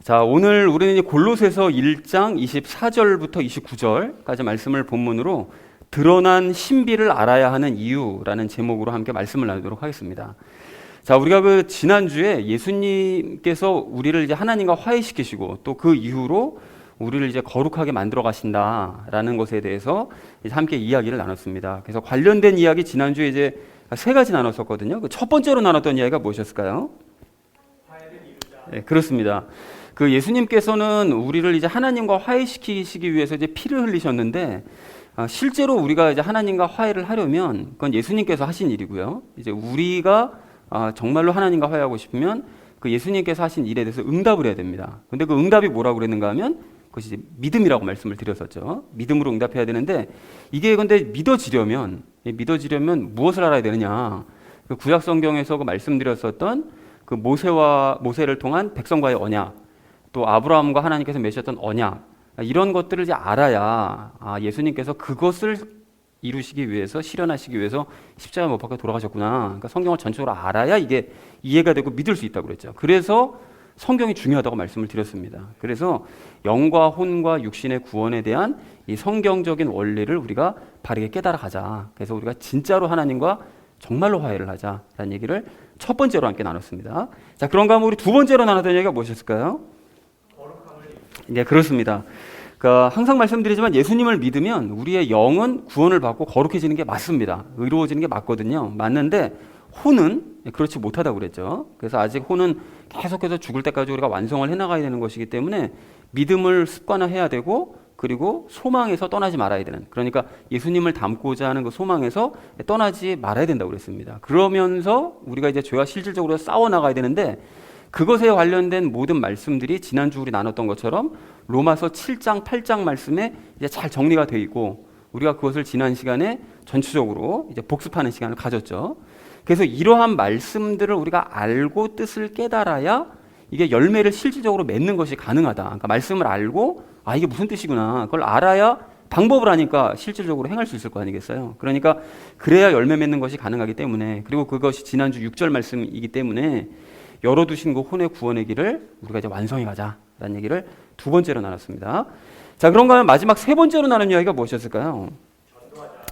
자, 오늘 우리는 이제 골로새서 1장 24절부터 29절까지 말씀을 본문으로 드러난 신비를 알아야 하는 이유라는 제목으로 함께 말씀을 나누도록 하겠습니다. 자, 우리가 그 지난주에 예수님께서 우리를 이제 하나님과 화해시키시고 또 그 이후로 우리를 이제 거룩하게 만들어 가신다라는 것에 대해서 이제 함께 이야기를 나눴습니다. 그래서 관련된 이야기 지난주에 이제 세 가지 나눴었거든요. 그 첫 번째로 나눴던 이야기가 무엇이었을까요? 네, 그렇습니다. 그 예수님께서는 우리를 이제 하나님과 화해시키시기 위해서 이제 피를 흘리셨는데 실제로 우리가 이제 하나님과 화해를 하려면 그건 예수님께서 하신 일이고요. 이제 우리가 정말로 하나님과 화해하고 싶으면 그 예수님께서 하신 일에 대해서 응답을 해야 됩니다. 근데 그 응답이 뭐라고 그랬는가 하면 그것이 이제 믿음이라고 말씀을 드렸었죠. 믿음으로 응답해야 되는데 이게 근데 믿어지려면 무엇을 알아야 되느냐? 그 구약 성경에서 그 말씀드렸었던 그 모세를 통한 백성과의 언약, 또 아브라함과 하나님께서 맺으셨던 언약, 이런 것들을 이제 알아야 예수님께서 그것을 이루시기 위해서 실현하시기 위해서 십자가 못 박혀 돌아가셨구나. 그러니까 성경을 전적으로 알아야 이게 이해가 되고 믿을 수 있다고 그랬죠. 그래서 성경이 중요하다고 말씀을 드렸습니다. 그래서 영과 혼과 육신의 구원에 대한 이 성경적인 원리를 우리가 바르게 깨달아 가자. 그래서 우리가 진짜로 하나님과 정말로 화해를 하자라는 얘기를 첫 번째로 함께 나눴습니다. 자, 그런가 하면 우리 두 번째로 나눴던 얘기가 무엇이었을까요? 네, 그렇습니다. 그러니까 항상 말씀드리지만 예수님을 믿으면 우리의 영은 구원을 받고 거룩해지는 게 맞습니다. 의로워지는 게 맞거든요. 맞는데 혼은 그렇지 못하다고 그랬죠. 그래서 아직 혼은 계속해서 죽을 때까지 우리가 완성을 해나가야 되는 것이기 때문에 믿음을 습관화해야 되고 그리고 소망에서 떠나지 말아야 되는, 그러니까 예수님을 닮고자 하는 그 소망에서 떠나지 말아야 된다고 그랬습니다. 그러면서 우리가 이제 죄와 실질적으로 싸워나가야 되는데 그것에 관련된 모든 말씀들이 지난주 우리 나눴던 것처럼 로마서 7장, 8장 말씀에 이제 잘 정리가 되어 있고 우리가 그것을 지난 시간에 전체적으로 이제 복습하는 시간을 가졌죠. 그래서 이러한 말씀들을 우리가 알고 뜻을 깨달아야 이게 열매를 실질적으로 맺는 것이 가능하다. 그러니까 말씀을 알고 이게 무슨 뜻이구나. 그걸 알아야 방법을 아니까 실질적으로 행할 수 있을 거 아니겠어요. 그러니까 그래야 열매 맺는 것이 가능하기 때문에, 그리고 그것이 지난주 6절 말씀이기 때문에 열어두신 그 혼의 구원의 길을 우리가 이제 완성해 가자라는 얘기를 두 번째로 나눴습니다. 자, 그런가 하면 마지막 세 번째로 나눈 이야기가 무엇이었을까요?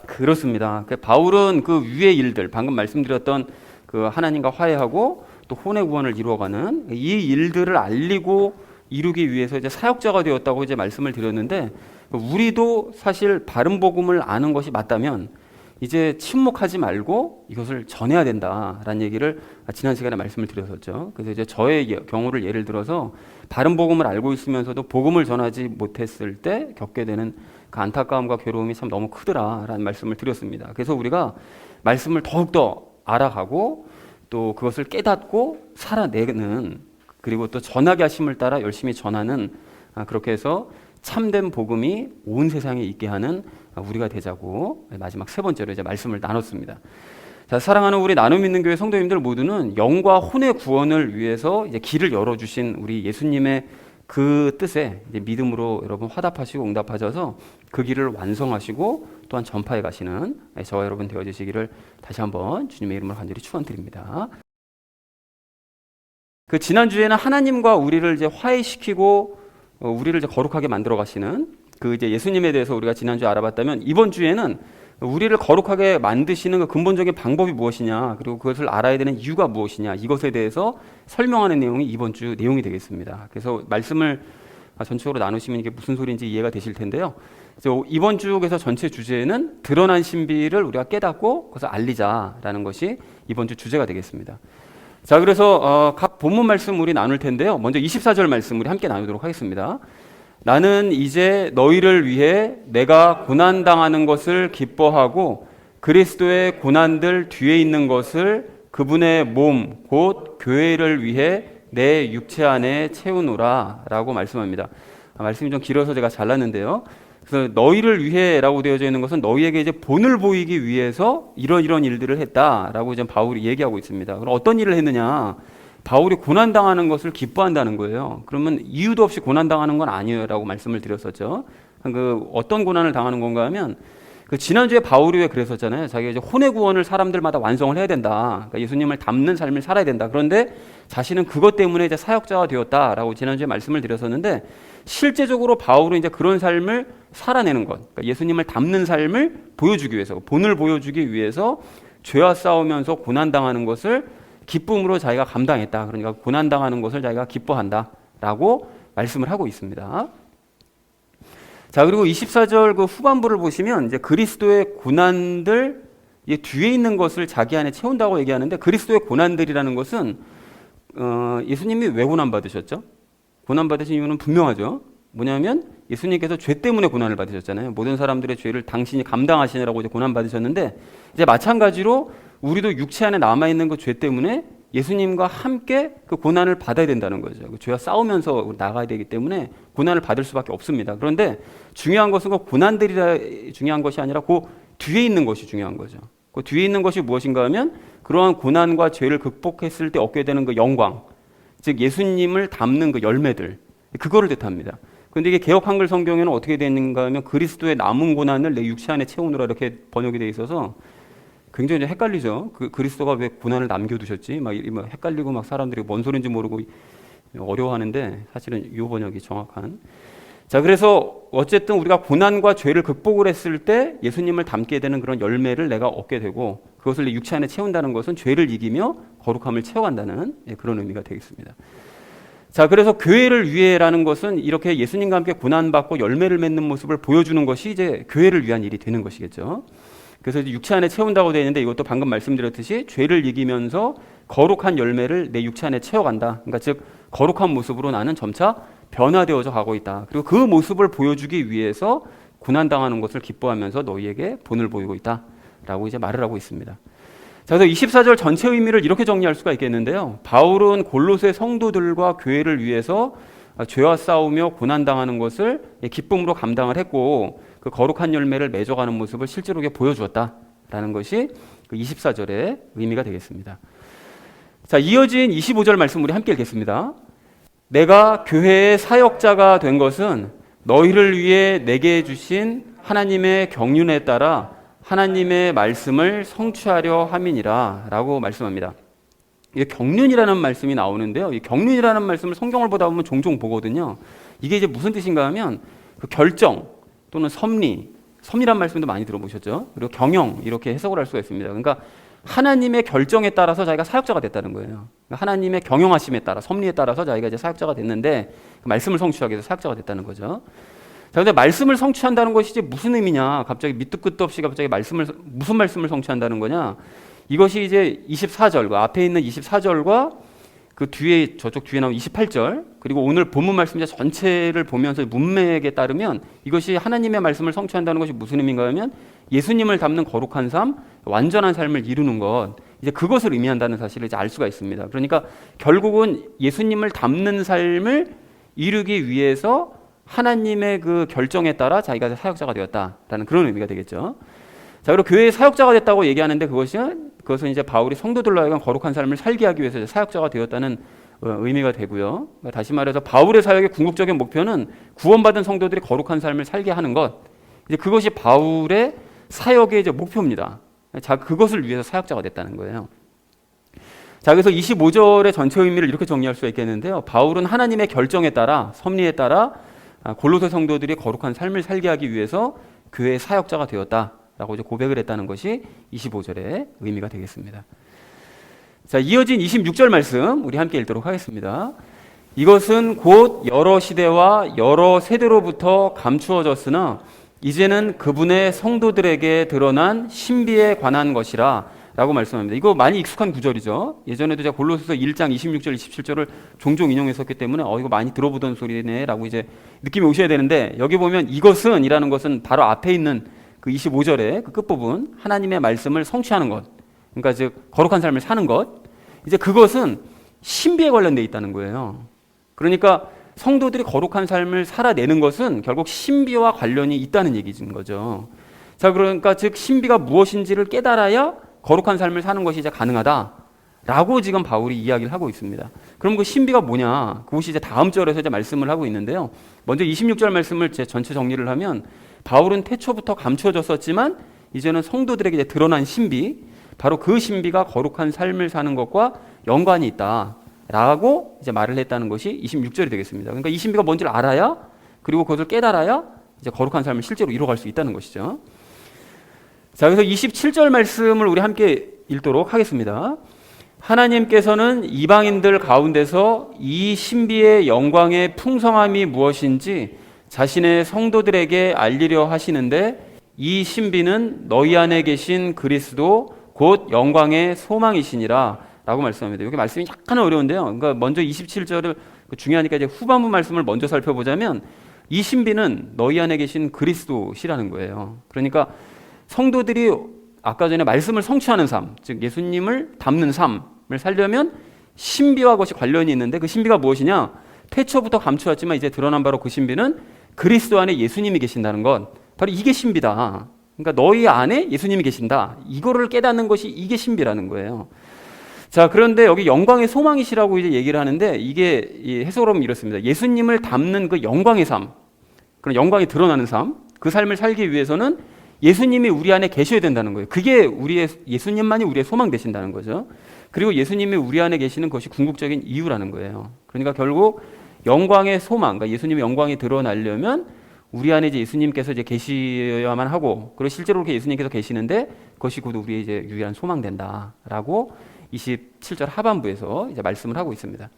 그렇습니다. 바울은 그 위의 일들, 방금 말씀드렸던 그 하나님과 화해하고 또 혼의 구원을 이루어가는 이 일들을 알리고 이루기 위해서 이제 사역자가 되었다고 이제 말씀을 드렸는데, 우리도 사실 바른 복음을 아는 것이 맞다면 이제 침묵하지 말고 이것을 전해야 된다라는 얘기를 지난 시간에 말씀을 드렸었죠. 그래서 이제 저의 경우를 예를 들어서 바른 복음을 알고 있으면서도 복음을 전하지 못했을 때 겪게 되는 그 안타까움과 괴로움이 참 너무 크더라라는 말씀을 드렸습니다. 그래서 우리가 말씀을 더욱더 알아가고 또 그것을 깨닫고 살아내는, 그리고 또 전하게 하심을 따라 열심히 전하는, 그렇게 해서 참된 복음이 온 세상에 있게 하는 우리가 되자고 마지막 세 번째로 이제 말씀을 나눴습니다. 자, 사랑하는 우리 나눔 있는 교회 성도님들 모두는 영과 혼의 구원을 위해서 이제 길을 열어주신 우리 예수님의 그 뜻에 이제 믿음으로 여러분 화답하시고 응답하셔서 그 길을 완성하시고 또한 전파해 가시는 저와 여러분 되어주시기를 다시 한번 주님의 이름으로 간절히 축원드립니다. 그 지난주에는 하나님과 우리를 이제 화해시키고 우리를 이제 거룩하게 만들어 가시는 그 이제 예수님에 대해서 우리가 지난주에 알아봤다면, 이번 주에는 우리를 거룩하게 만드시는 그 근본적인 방법이 무엇이냐, 그리고 그것을 알아야 되는 이유가 무엇이냐, 이것에 대해서 설명하는 내용이 이번 주 내용이 되겠습니다. 그래서 말씀을 전체적으로 나누시면 이게 무슨 소리인지 이해가 되실 텐데요. 그래서 이번 주에서 전체 주제는 드러난 신비를 우리가 깨닫고 그것을 알리자라는 것이 이번 주 주제가 되겠습니다. 자, 그래서 각 본문 말씀 우리 나눌 텐데요. 먼저 24절 말씀 우리 함께 나누도록 하겠습니다. 나는 이제 너희를 위해 내가 고난당하는 것을 기뻐하고 그리스도의 고난들 뒤에 있는 것을 그분의 몸 곧 교회를 위해 내 육체 안에 채우노라 라고 말씀합니다. 말씀이 좀 길어서 제가 잘랐는데요. 그래서 너희를 위해라고 되어져 있는 것은 너희에게 이제 본을 보이기 위해서 이런 일들을 했다라고 이제 바울이 얘기하고 있습니다. 그럼 어떤 일을 했느냐? 바울이 고난당하는 것을 기뻐한다는 거예요. 그러면 이유도 없이 고난당하는 건 아니에요라고 말씀을 드렸었죠. 그 어떤 고난을 당하는 건가 하면 그 지난주에 바울이 왜 그랬었잖아요. 자기가 이제 혼의 구원을 사람들마다 완성을 해야 된다. 그러니까 예수님을 닮는 삶을 살아야 된다. 그런데 자신은 그것 때문에 이제 사역자가 되었다라고 지난주에 말씀을 드렸었는데, 실제적으로 바울은 이제 그런 삶을 살아내는 것, 그러니까 예수님을 닮는 삶을 보여주기 위해서, 본을 보여주기 위해서 죄와 싸우면서 고난당하는 것을 기쁨으로 자기가 감당했다. 그러니까 고난당하는 것을 자기가 기뻐한다라고 말씀을 하고 있습니다. 자, 그리고 24절 그 후반부를 보시면 이제 그리스도의 고난들, 이게 뒤에 있는 것을 자기 안에 채운다고 얘기하는데, 그리스도의 고난들이라는 것은 예수님이 왜 고난 받으셨죠? 고난 받으신 이유는 분명하죠. 뭐냐면 예수님께서 죄 때문에 고난을 받으셨잖아요. 모든 사람들의 죄를 당신이 감당하시느라고 이제 고난 받으셨는데, 이제 마찬가지로 우리도 육체 안에 남아 있는 그 죄 때문에 예수님과 함께 그 고난을 받아야 된다는 거죠. 그 죄와 싸우면서 나가야 되기 때문에 고난을 받을 수밖에 없습니다. 그런데 중요한 것은 그 고난들이 중요한 것이 아니라 그 뒤에 있는 것이 중요한 거죠. 그 뒤에 있는 것이 무엇인가 하면 그러한 고난과 죄를 극복했을 때 얻게 되는 그 영광, 즉 예수님을 닮는 그 열매들, 그거를 뜻합니다. 그런데 이게 개역 한글 성경에는 어떻게 되어 있는가 하면 그리스도의 남은 고난을 내 육체 안에 채우느라 이렇게 번역이 되어 있어서 굉장히 헷갈리죠. 그리스도가 왜 고난을 남겨두셨지? 막 헷갈리고 막 사람들이 뭔 소리인지 모르고 어려워하는데, 사실은 이 번역이 정확한. 자, 그래서 어쨌든 우리가 고난과 죄를 극복을 했을 때 예수님을 닮게 되는 그런 열매를 내가 얻게 되고, 그것을 내 육체 안에 채운다는 것은 죄를 이기며 거룩함을 채워간다는 그런 의미가 되겠습니다. 자, 그래서 교회를 위해라는 것은 이렇게 예수님과 함께 고난받고 열매를 맺는 모습을 보여주는 것이 이제 교회를 위한 일이 되는 것이겠죠. 그래서 이제 육체 안에 채운다고 되어 있는데, 이것도 방금 말씀드렸듯이 죄를 이기면서 거룩한 열매를 내 육체 안에 채워간다. 그러니까 즉 거룩한 모습으로 나는 점차 변화되어져 가고 있다. 그리고 그 모습을 보여주기 위해서 고난당하는 것을 기뻐하면서 너희에게 본을 보이고 있다라고 이제 말을 하고 있습니다. 자, 그래서 24절 전체 의미를 이렇게 정리할 수가 있겠는데요. 바울은 골로새 성도들과 교회를 위해서 죄와 싸우며 고난당하는 것을 기쁨으로 감당을 했고, 그 거룩한 열매를 맺어가는 모습을 실제로 보여주었다라는 것이 그 24절의 의미가 되겠습니다. 자, 이어진 25절 말씀 우리 함께 읽겠습니다. 내가 교회의 사역자가 된 것은 너희를 위해 내게 주신 하나님의 경륜에 따라 하나님의 말씀을 성취하려 함이니라 라고 말씀합니다. 이게 경륜이라는 말씀이 나오는데요. 이 경륜이라는 말씀을 성경을 보다 보면 종종 보거든요. 이게 이제 무슨 뜻인가 하면 그 결정 또는 섭리란 말씀도 많이 들어보셨죠. 그리고 경영, 이렇게 해석을 할 수가 있습니다. 그러니까 하나님의 결정에 따라서 자기가 사역자가 됐다는 거예요. 그러니까 하나님의 경영하심에 따라, 섭리에 따라서 자기가 이제 사역자가 됐는데, 그 말씀을 성취하기 위해서 사역자가 됐다는 거죠. 자, 근데 말씀을 성취한다는 것이 이제 무슨 의미냐? 갑자기 밑도 끝도 없이 갑자기 무슨 말씀을 성취한다는 거냐? 이것이 이제 24절, 그 앞에 있는 24절과 그 뒤에, 저쪽 뒤에 나온 28절, 그리고 오늘 본문 말씀 전체를 보면서 문맥에 따르면 이것이 하나님의 말씀을 성취한다는 것이 무슨 의미인가 하면 예수님을 닮는 거룩한 삶, 완전한 삶을 이루는 것, 이제 그것을 의미한다는 사실을 이제 알 수가 있습니다. 그러니까 결국은 예수님을 닮는 삶을 이루기 위해서 하나님의 그 결정에 따라 자기가 사역자가 되었다라는 그런 의미가 되겠죠. 자, 그리고 교회의 사역자가 됐다고 얘기하는데 그것은 이제 바울이 성도들로 하여금 거룩한 삶을 살게 하기 위해서 사역자가 되었다는 의미가 되고요. 다시 말해서 바울의 사역의 궁극적인 목표는 구원받은 성도들이 거룩한 삶을 살게 하는 것. 이제 그것이 바울의 사역의 이제 목표입니다. 자, 그것을 위해서 사역자가 됐다는 거예요. 자, 그래서 25절의 전체 의미를 이렇게 정리할 수가 있겠는데요. 바울은 하나님의 결정에 따라, 섭리에 따라 골로새 성도들이 거룩한 삶을 살게 하기 위해서 교회의 사역자가 되었다라고 이제 고백을 했다는 것이 25절의 의미가 되겠습니다. 자, 이어진 26절 말씀 우리 함께 읽도록 하겠습니다. 이것은 곧 여러 시대와 여러 세대로부터 감추어졌으나 이제는 그분의 성도들에게 드러난 신비에 관한 것이라 라고 말씀합니다. 이거 많이 익숙한 구절이죠. 예전에도 제가 골로새서 1장 26절, 27절을 종종 인용했었기 때문에 이거 많이 들어보던 소리네 라고 이제 느낌이 오셔야 되는데, 여기 보면 이것은 이라는 것은 바로 앞에 있는 그 25절의 그 끝부분, 하나님의 말씀을 성취하는 것, 그러니까 즉 거룩한 삶을 사는 것, 이제 그것은 신비에 관련되어 있다는 거예요. 그러니까 성도들이 거룩한 삶을 살아내는 것은 결국 신비와 관련이 있다는 얘기인 거죠. 자, 그러니까 즉 신비가 무엇인지를 깨달아야 거룩한 삶을 사는 것이 이제 가능하다라고 지금 바울이 이야기를 하고 있습니다. 그럼 그 신비가 뭐냐? 그것이 이제 다음 절에서 이제 말씀을 하고 있는데요. 먼저 26절 말씀을 제 전체 정리를 하면, 바울은 태초부터 감추어졌었지만 이제는 성도들에게 이제 드러난 신비, 바로 그 신비가 거룩한 삶을 사는 것과 연관이 있다라고 이제 말을 했다는 것이 26절이 되겠습니다. 그러니까 이 신비가 뭔지를 알아야, 그리고 그것을 깨달아야 이제 거룩한 삶을 실제로 이루어갈 수 있다는 것이죠. 자, 그래서 27절 말씀을 우리 함께 읽도록 하겠습니다. 하나님께서는 이방인들 가운데서 이 신비의 영광의 풍성함이 무엇인지 자신의 성도들에게 알리려 하시는데, 이 신비는 너희 안에 계신 그리스도 곧 영광의 소망이시니라 라고 말씀합니다. 여기 말씀이 약간 어려운데요. 그러니까 먼저 27절을 중요하니까 이제 후반부 말씀을 먼저 살펴보자면, 이 신비는 너희 안에 계신 그리스도시라는 거예요. 그러니까 성도들이 아까 전에 말씀을 성취하는 삶, 즉 예수님을 닮는 삶을 살려면 신비와 그것이 관련이 있는데, 그 신비가 무엇이냐? 태초부터 감추었지만 이제 드러난 바로 그 신비는 그리스도 안에 예수님이 계신다는 것, 바로 이게 신비다. 그러니까 너희 안에 예수님이 계신다. 이거를 깨닫는 것이 이게 신비라는 거예요. 자, 그런데 여기 영광의 소망이시라고 이제 얘기를 하는데, 이게 해석으로 이렇습니다. 예수님을 닮는 그 영광의 삶, 그런 영광이 드러나는 삶, 그 삶을 살기 위해서는 예수님이 우리 안에 계셔야 된다는 거예요. 그게 예수님만이 우리의 소망 되신다는 거죠. 그리고 예수님이 우리 안에 계시는 것이 궁극적인 이유라는 거예요. 그러니까 결국 영광의 소망, 그러니까 예수님의 영광이 드러나려면 우리 안에 이제 예수님께서 이제 계셔야만 하고, 그리고 실제로 그렇게 예수님께서 계시는데 그것이 곧 우리의 이제 유일한 소망 된다라고 27절 하반부에서 이제 말씀을 하고 있습니다.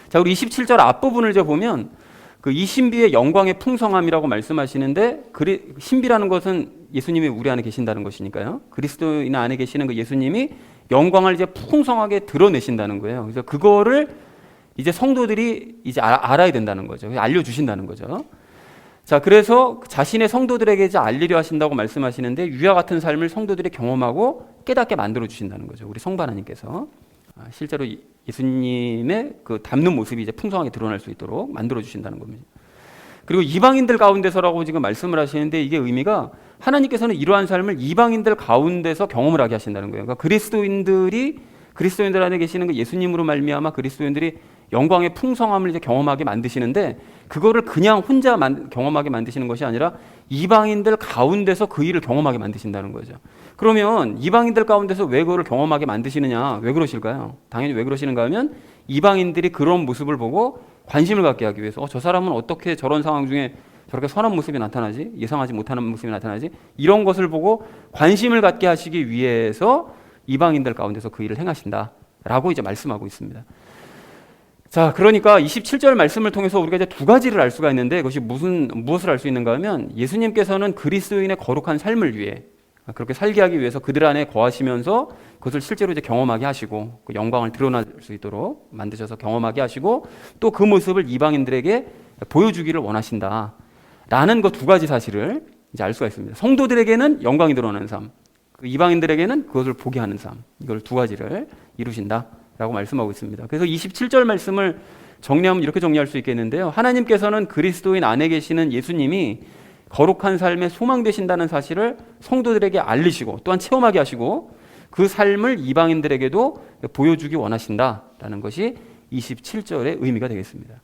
자, 우리 27절 앞부분을 이제 보면 그 이 신비의 영광의 풍성함이라고 말씀하시는데, 신비라는 것은 예수님이 우리 안에 계신다는 것이니까요. 그리스도인 안에 계시는 그 예수님이 영광을 이제 풍성하게 드러내신다는 거예요. 그래서 그거를 이제 성도들이 이제 알아야 된다는 거죠. 알려주신다는 거죠. 자, 그래서 자신의 성도들에게 이제 알리려 하신다고 말씀하시는데, 위와 같은 삶을 성도들이 경험하고 깨닫게 만들어 주신다는 거죠. 우리 성부 하나님께서 실제로 예수님의 그 닮는 모습이 이제 풍성하게 드러날 수 있도록 만들어 주신다는 겁니다. 그리고 이방인들 가운데서라고 지금 말씀을 하시는데, 이게 의미가 하나님께서는 이러한 삶을 이방인들 가운데서 경험을 하게 하신다는 거예요. 그러니까 그리스도인들 안에 계시는 그 예수님으로 말미암아 그리스도인들이 영광의 풍성함을 이제 경험하게 만드시는데, 그거를 그냥 혼자 경험하게 만드시는 것이 아니라 이방인들 가운데서 그 일을 경험하게 만드신다는 거죠. 그러면 이방인들 가운데서 왜 그거를 경험하게 만드시느냐? 왜 그러실까요? 당연히 왜 그러시는가 하면, 이방인들이 그런 모습을 보고 관심을 갖게 하기 위해서, 저 사람은 어떻게 저런 상황 중에 저렇게 선한 모습이 나타나지? 예상하지 못하는 모습이 나타나지? 이런 것을 보고 관심을 갖게 하시기 위해서 이방인들 가운데서 그 일을 행하신다라고 이제 말씀하고 있습니다. 자, 그러니까 27절 말씀을 통해서 우리가 이제 두 가지를 알 수가 있는데, 그것이 무엇을 알 수 있는가 하면, 예수님께서는 그리스도인의 거룩한 삶을 위해, 그렇게 살게 하기 위해서 그들 안에 거하시면서 그것을 실제로 이제 경험하게 하시고, 그 영광을 드러날 수 있도록 만드셔서 경험하게 하시고, 또 그 모습을 이방인들에게 보여주기를 원하신다라는 그 두 가지 사실을 이제 알 수가 있습니다. 성도들에게는 영광이 드러나는 삶, 이방인들에게는 그것을 보게 하는 삶, 이걸 두 가지를 이루신다라고 말씀하고 있습니다. 그래서 27절 말씀을 정리하면 이렇게 정리할 수 있겠는데요. 하나님께서는 그리스도인 안에 계시는 예수님이 거룩한 삶의 소망 되신다는 사실을 성도들에게 알리시고 또한 체험하게 하시고, 그 삶을 이방인들에게도 보여주기 원하신다라는 것이 27절의 의미가 되겠습니다.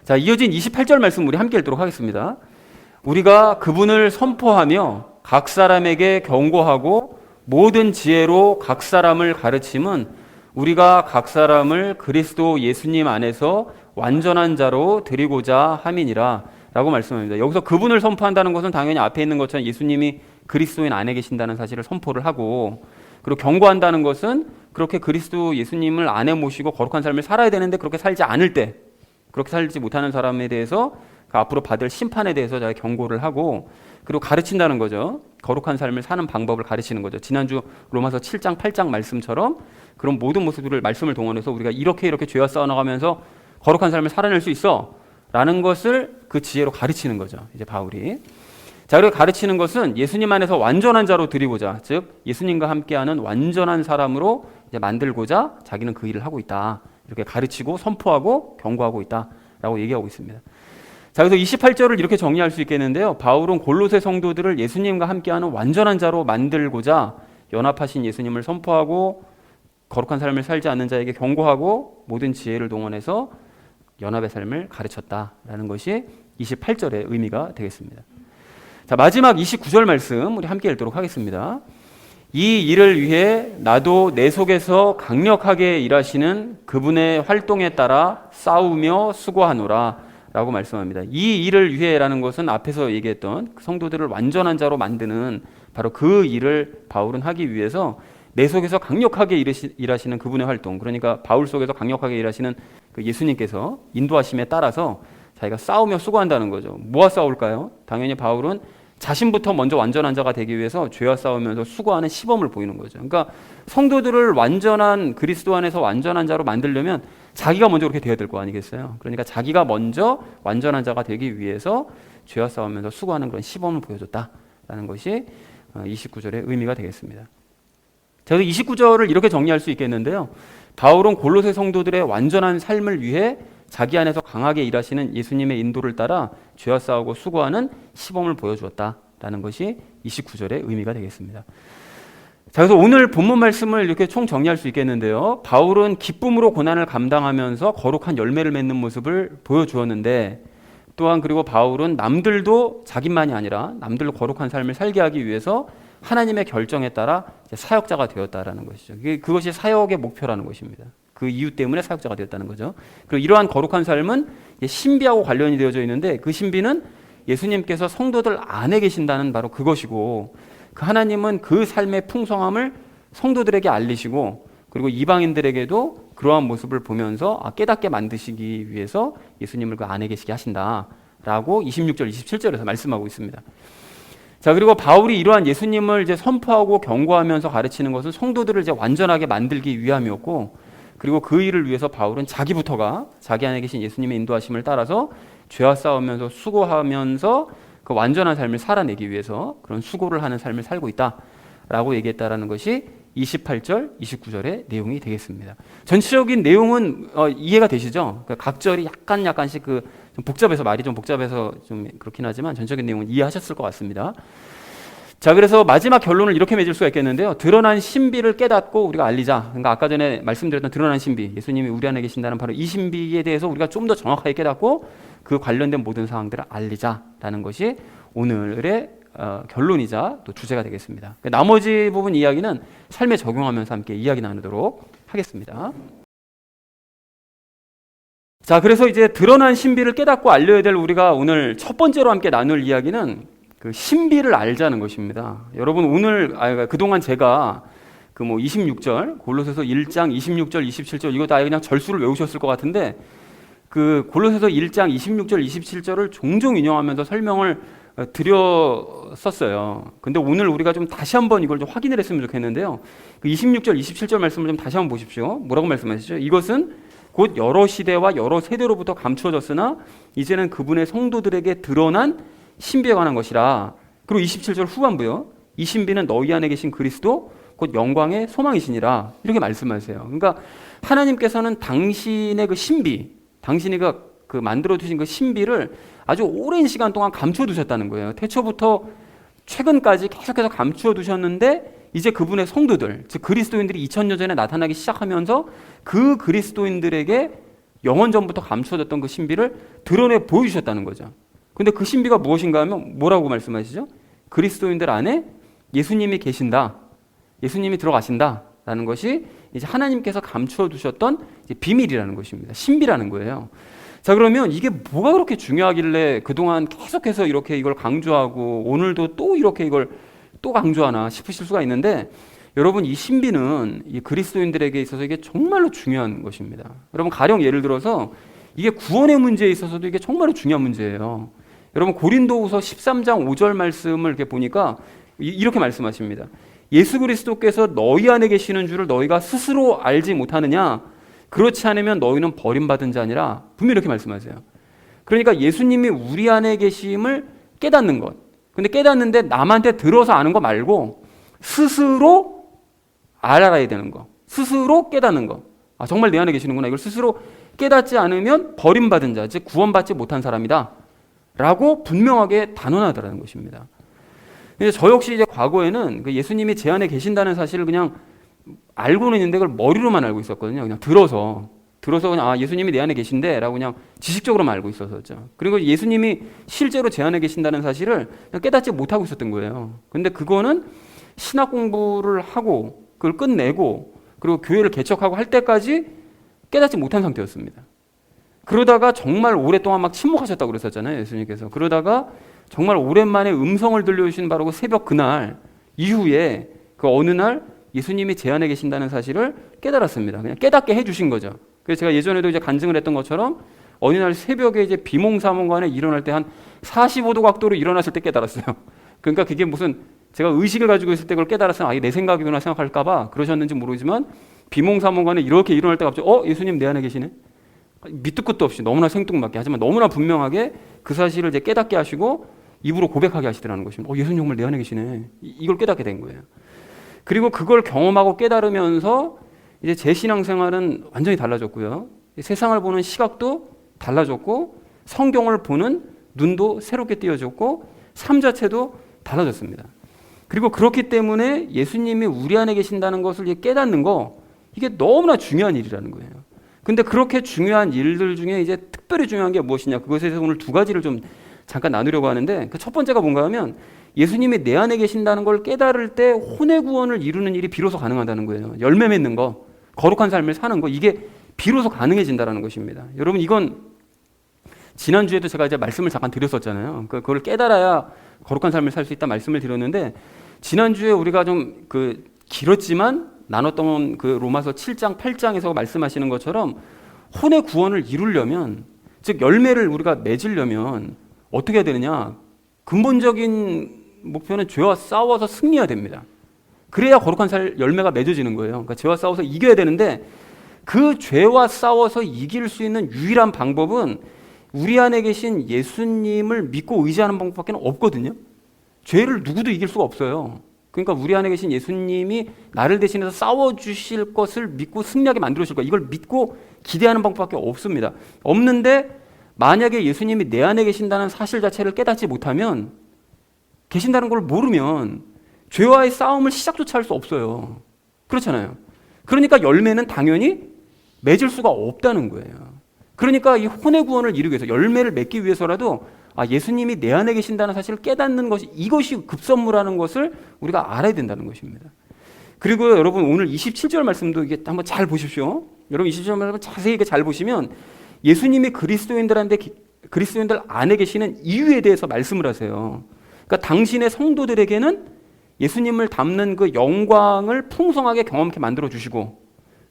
자, 이어진 28절 말씀 우리 함께 읽도록 하겠습니다. 우리가 그분을 선포하며 각 사람에게 경고하고 모든 지혜로 각 사람을 가르침은 우리가 각 사람을 그리스도 예수님 안에서 완전한 자로 드리고자 함이니라 라고 말씀합니다. 여기서 그분을 선포한다는 것은 당연히 앞에 있는 것처럼 예수님이 그리스도인 안에 계신다는 사실을 선포를 하고, 그리고 경고한다는 것은 그렇게 그리스도 예수님을 안에 모시고 거룩한 삶을 살아야 되는데 그렇게 살지 않을 때, 그렇게 살지 못하는 사람에 대해서 그 앞으로 받을 심판에 대해서 경고를 하고, 그리고 가르친다는 거죠. 거룩한 삶을 사는 방법을 가르치는 거죠. 지난주 로마서 7장 8장 말씀처럼 그런 모든 모습들을 말씀을 동원해서 우리가 이렇게 죄와 싸워나가면서 거룩한 삶을 살아낼 수 있어 라는 것을 그 지혜로 가르치는 거죠. 이제 바울이. 자, 그리고 가르치는 것은 예수님 안에서 완전한 자로 드리고자, 즉 예수님과 함께하는 완전한 사람으로 이제 만들고자 자기는 그 일을 하고 있다. 이렇게 가르치고 선포하고 경고하고 있다라고 얘기하고 있습니다. 자, 그래서 28절을 이렇게 정리할 수 있겠는데요. 바울은 골로새 성도들을 예수님과 함께하는 완전한 자로 만들고자 연합하신 예수님을 선포하고 거룩한 삶을 살지 않는 자에게 경고하고 모든 지혜를 동원해서 연합의 삶을 가르쳤다라는 것이 28절의 의미가 되겠습니다. 자, 마지막 29절 말씀 우리 함께 읽도록 하겠습니다. 이 일을 위해 나도 내 속에서 강력하게 일하시는 그분의 활동에 따라 싸우며 수고하노라 라고 말씀합니다. 이 일을 위해라는 것은 앞에서 얘기했던 성도들을 완전한 자로 만드는 바로 그 일을 바울은 하기 위해서 내 속에서 강력하게 일하시는 그분의 활동, 그러니까 바울 속에서 강력하게 일하시는 그 예수님께서 인도하심에 따라서 자기가 싸우며 수고한다는 거죠. 뭐와 싸울까요? 당연히 바울은 자신부터 먼저 완전한 자가 되기 위해서 죄와 싸우면서 수고하는 시범을 보이는 거죠. 그러니까 성도들을 완전한 그리스도 안에서 완전한 자로 만들려면 자기가 먼저 그렇게 되어야 될 거 아니겠어요? 그러니까 자기가 먼저 완전한 자가 되기 위해서 죄와 싸우면서 수고하는 그런 시범을 보여줬다라는 것이 29절의 의미가 되겠습니다. 저도 29절을 이렇게 정리할 수 있겠는데요. 바울은 골로새 성도들의 완전한 삶을 위해 자기 안에서 강하게 일하시는 예수님의 인도를 따라 죄와 싸우고 수고하는 시범을 보여주었다라는 것이 29절의 의미가 되겠습니다. 자, 그래서 오늘 본문 말씀을 이렇게 총 정리할 수 있겠는데요. 바울은 기쁨으로 고난을 감당하면서 거룩한 열매를 맺는 모습을 보여주었는데, 또한 그리고 바울은 남들도 자기만이 아니라 남들도 거룩한 삶을 살게 하기 위해서 하나님의 결정에 따라 사역자가 되었다라는 것이죠. 그것이 사역의 목표라는 것입니다. 그 이유 때문에 사역자가 되었다는 거죠. 그리고 이러한 거룩한 삶은 신비하고 관련이 되어져 있는데, 그 신비는 예수님께서 성도들 안에 계신다는 바로 그것이고, 그 하나님은 그 삶의 풍성함을 성도들에게 알리시고, 그리고 이방인들에게도 그러한 모습을 보면서 깨닫게 만드시기 위해서 예수님을 그 안에 계시게 하신다라고 26절, 27절에서 말씀하고 있습니다. 자, 그리고 바울이 이러한 예수님을 이제 선포하고 경고하면서 가르치는 것은 성도들을 이제 완전하게 만들기 위함이었고, 그리고 그 일을 위해서 바울은 자기부터가 자기 안에 계신 예수님의 인도하심을 따라서 죄와 싸우면서 수고하면서 그 완전한 삶을 살아내기 위해서 그런 수고를 하는 삶을 살고 있다라고 얘기했다라는 것이 28절, 29절의 내용이 되겠습니다. 전체적인 내용은 이해가 되시죠? 그러니까 각절이 약간씩 좀 복잡해서, 말이 좀 복잡해서 좀 그렇긴 하지만 전체적인 내용은 이해하셨을 것 같습니다. 자, 그래서 마지막 결론을 이렇게 맺을 수가 있겠는데요. 드러난 신비를 깨닫고 우리가 알리자. 그러니까 아까 전에 말씀드렸던 드러난 신비, 예수님이 우리 안에 계신다는 바로 이 신비에 대해서 우리가 좀 더 정확하게 깨닫고 그 관련된 모든 사항들을 알리자라는 것이 오늘의 결론이자 또 주제가 되겠습니다. 나머지 부분 이야기는 삶에 적용하면서 함께 이야기 나누도록 하겠습니다. 자, 그래서 이제 드러난 신비를 깨닫고 알려야 될 우리가 오늘 첫 번째로 함께 나눌 이야기는 그 신비를 알자는 것입니다. 여러분 오늘 그동안 제가 그 26절 골로새서 1장 26절 27절 이거 다 그냥 절수를 외우셨을 것 같은데, 그 골로새서 1장 26절 27절을 종종 인용하면서 설명을 드렸었어요. 근데 오늘 우리가 좀 다시 한번 이걸 좀 확인을 했으면 좋겠는데요. 그 26절 27절 말씀을 좀 다시 한번 보십시오. 뭐라고 말씀하시죠? 이것은 곧 여러 시대와 여러 세대로부터 감추어졌으나 이제는 그분의 성도들에게 드러난 신비에 관한 것이라. 그리고 27절 후반부요. 이 신비는 너희 안에 계신 그리스도 곧 영광의 소망이시니라. 이렇게 말씀하세요. 그러니까 하나님께서는 당신의 그 신비, 당신이 그 만들어 두신 그 신비를 아주 오랜 시간 동안 감추어 두셨다는 거예요. 태초부터 최근까지 계속해서 감추어 두셨는데, 이제 그분의 성도들, 즉 그리스도인들이 2000년 전에 나타나기 시작하면서 그 그리스도인들에게 영원 전부터 감추어졌던 그 신비를 드러내 보여주셨다는 거죠. 근데 그 신비가 무엇인가 하면 뭐라고 말씀하시죠? 그리스도인들 안에 예수님이 계신다, 예수님이 들어가신다라는 것이 이제 하나님께서 감추어 두셨던 비밀이라는 것입니다. 신비라는 거예요. 자, 그러면 이게 뭐가 그렇게 중요하길래 그동안 계속해서 이렇게 이걸 강조하고 오늘도 또 이렇게 이걸 또 강조하나 싶으실 수가 있는데, 여러분 이 신비는 이 그리스도인들에게 있어서 이게 정말로 중요한 것입니다. 여러분 가령 예를 들어서 이게 구원의 문제에 있어서도 이게 정말로 중요한 문제예요. 여러분 고린도후서 13장 5절 말씀을 이렇게 보니까 이렇게 말씀하십니다. 예수 그리스도께서 너희 안에 계시는 줄을 너희가 스스로 알지 못하느냐? 그렇지 않으면 너희는 버림받은 자니라. 분명히 이렇게 말씀하세요. 그러니까 예수님이 우리 안에 계심을 깨닫는 것. 근데 깨닫는데 남한테 들어서 아는 거 말고 스스로 알아야 되는 거. 스스로 깨닫는 거. 정말 내 안에 계시는구나. 이걸 스스로 깨닫지 않으면 버림받은 자, 즉 구원받지 못한 사람이다 라고 분명하게 단언하더라는 것입니다. 근데 저 역시 이제 과거에는 그 예수님이 제 안에 계신다는 사실을 그냥 알고는 있는데 그걸 머리로만 알고 있었거든요. 그냥 들어서. 들어서 그냥 예수님이 내 안에 계신데 라고 그냥 지식적으로만 알고 있었었죠. 그리고 예수님이 실제로 제 안에 계신다는 사실을 그냥 깨닫지 못하고 있었던 거예요. 근데 그거는 신학 공부를 하고 그걸 끝내고 그리고 교회를 개척하고 할 때까지 깨닫지 못한 상태였습니다. 그러다가 정말 오랫동안 막 침묵하셨다고 그랬었잖아요, 예수님께서. 그러다가 정말 오랜만에 음성을 들려주신 바로 그 새벽 그날 이후에 그 어느 날 예수님이 제 안에 계신다는 사실을 깨달았습니다. 그냥 깨닫게 해주신 거죠. 그래서 제가 예전에도 이제 간증을 했던 것처럼 어느 날 새벽에 이제 비몽사몽간에 일어날 때 한 45도 각도로 일어났을 때 깨달았어요. 그러니까 그게 무슨 제가 의식을 가지고 있을 때 그걸 깨달았으면 이게 내 생각이구나 생각할까봐 그러셨는지 모르지만 비몽사몽간에 이렇게 일어날 때 갑자기 예수님 내 안에 계시네? 밑도 끝도 없이 너무나 생뚱맞게 하지만 너무나 분명하게 그 사실을 이제 깨닫게 하시고 입으로 고백하게 하시더라는 것입니다. 예수님 정말 내 안에 계시네. 이걸 깨닫게 된 거예요. 그리고 그걸 경험하고 깨달으면서 이제 제 신앙생활은 완전히 달라졌고요. 세상을 보는 시각도 달라졌고 성경을 보는 눈도 새롭게 띄어졌고 삶 자체도 달라졌습니다. 그리고 그렇기 때문에 예수님이 우리 안에 계신다는 것을 깨닫는 거 이게 너무나 중요한 일이라는 거예요. 근데 그렇게 중요한 일들 중에 이제 특별히 중요한 게 무엇이냐, 그것에 대해서 오늘 두 가지를 좀 잠깐 나누려고 하는데, 그 첫 번째가 뭔가 하면 예수님이 내 안에 계신다는 걸 깨달을 때 혼의 구원을 이루는 일이 비로소 가능하다는 거예요. 열매 맺는 거, 거룩한 삶을 사는 거, 이게 비로소 가능해진다는 것입니다. 여러분, 이건 지난주에도 제가 이제 말씀을 잠깐 드렸었잖아요. 그걸 깨달아야 거룩한 삶을 살 수 있다 말씀을 드렸는데, 지난주에 우리가 좀 길었지만 나눴던 그 로마서 7장 8장에서 말씀하시는 것처럼 혼의 구원을 이루려면, 즉 열매를 우리가 맺으려면 어떻게 해야 되느냐, 근본적인 목표는 죄와 싸워서 승리해야 됩니다. 그래야 거룩한 열매가 맺어지는 거예요. 그러니까 죄와 싸워서 이겨야 되는데, 그 죄와 싸워서 이길 수 있는 유일한 방법은 우리 안에 계신 예수님을 믿고 의지하는 방법밖에 없거든요. 죄를 누구도 이길 수가 없어요. 그러니까 우리 안에 계신 예수님이 나를 대신해서 싸워주실 것을 믿고 승리하게 만들어주실 거예요. 이걸 믿고 기대하는 방법밖에 없습니다. 없는데 만약에 예수님이 내 안에 계신다는 사실 자체를 깨닫지 못하면, 계신다는 걸 모르면 죄와의 싸움을 시작조차 할 수 없어요. 그렇잖아요. 그러니까 열매는 당연히 맺을 수가 없다는 거예요. 그러니까 이 혼의 구원을 이루기 위해서, 열매를 맺기 위해서라도 예수님이 내 안에 계신다는 사실을 깨닫는 것이, 이것이 급선무라는 것을 우리가 알아야 된다는 것입니다. 그리고 여러분, 오늘 27절 말씀도 이게 한번 잘 보십시오. 여러분 27절 말씀 자세히 잘 보시면 예수님이 그리스도인들 안에 계시는 이유에 대해서 말씀을 하세요. 그러니까 당신의 성도들에게는 예수님을 닮는 그 영광을 풍성하게 경험하게 만들어 주시고,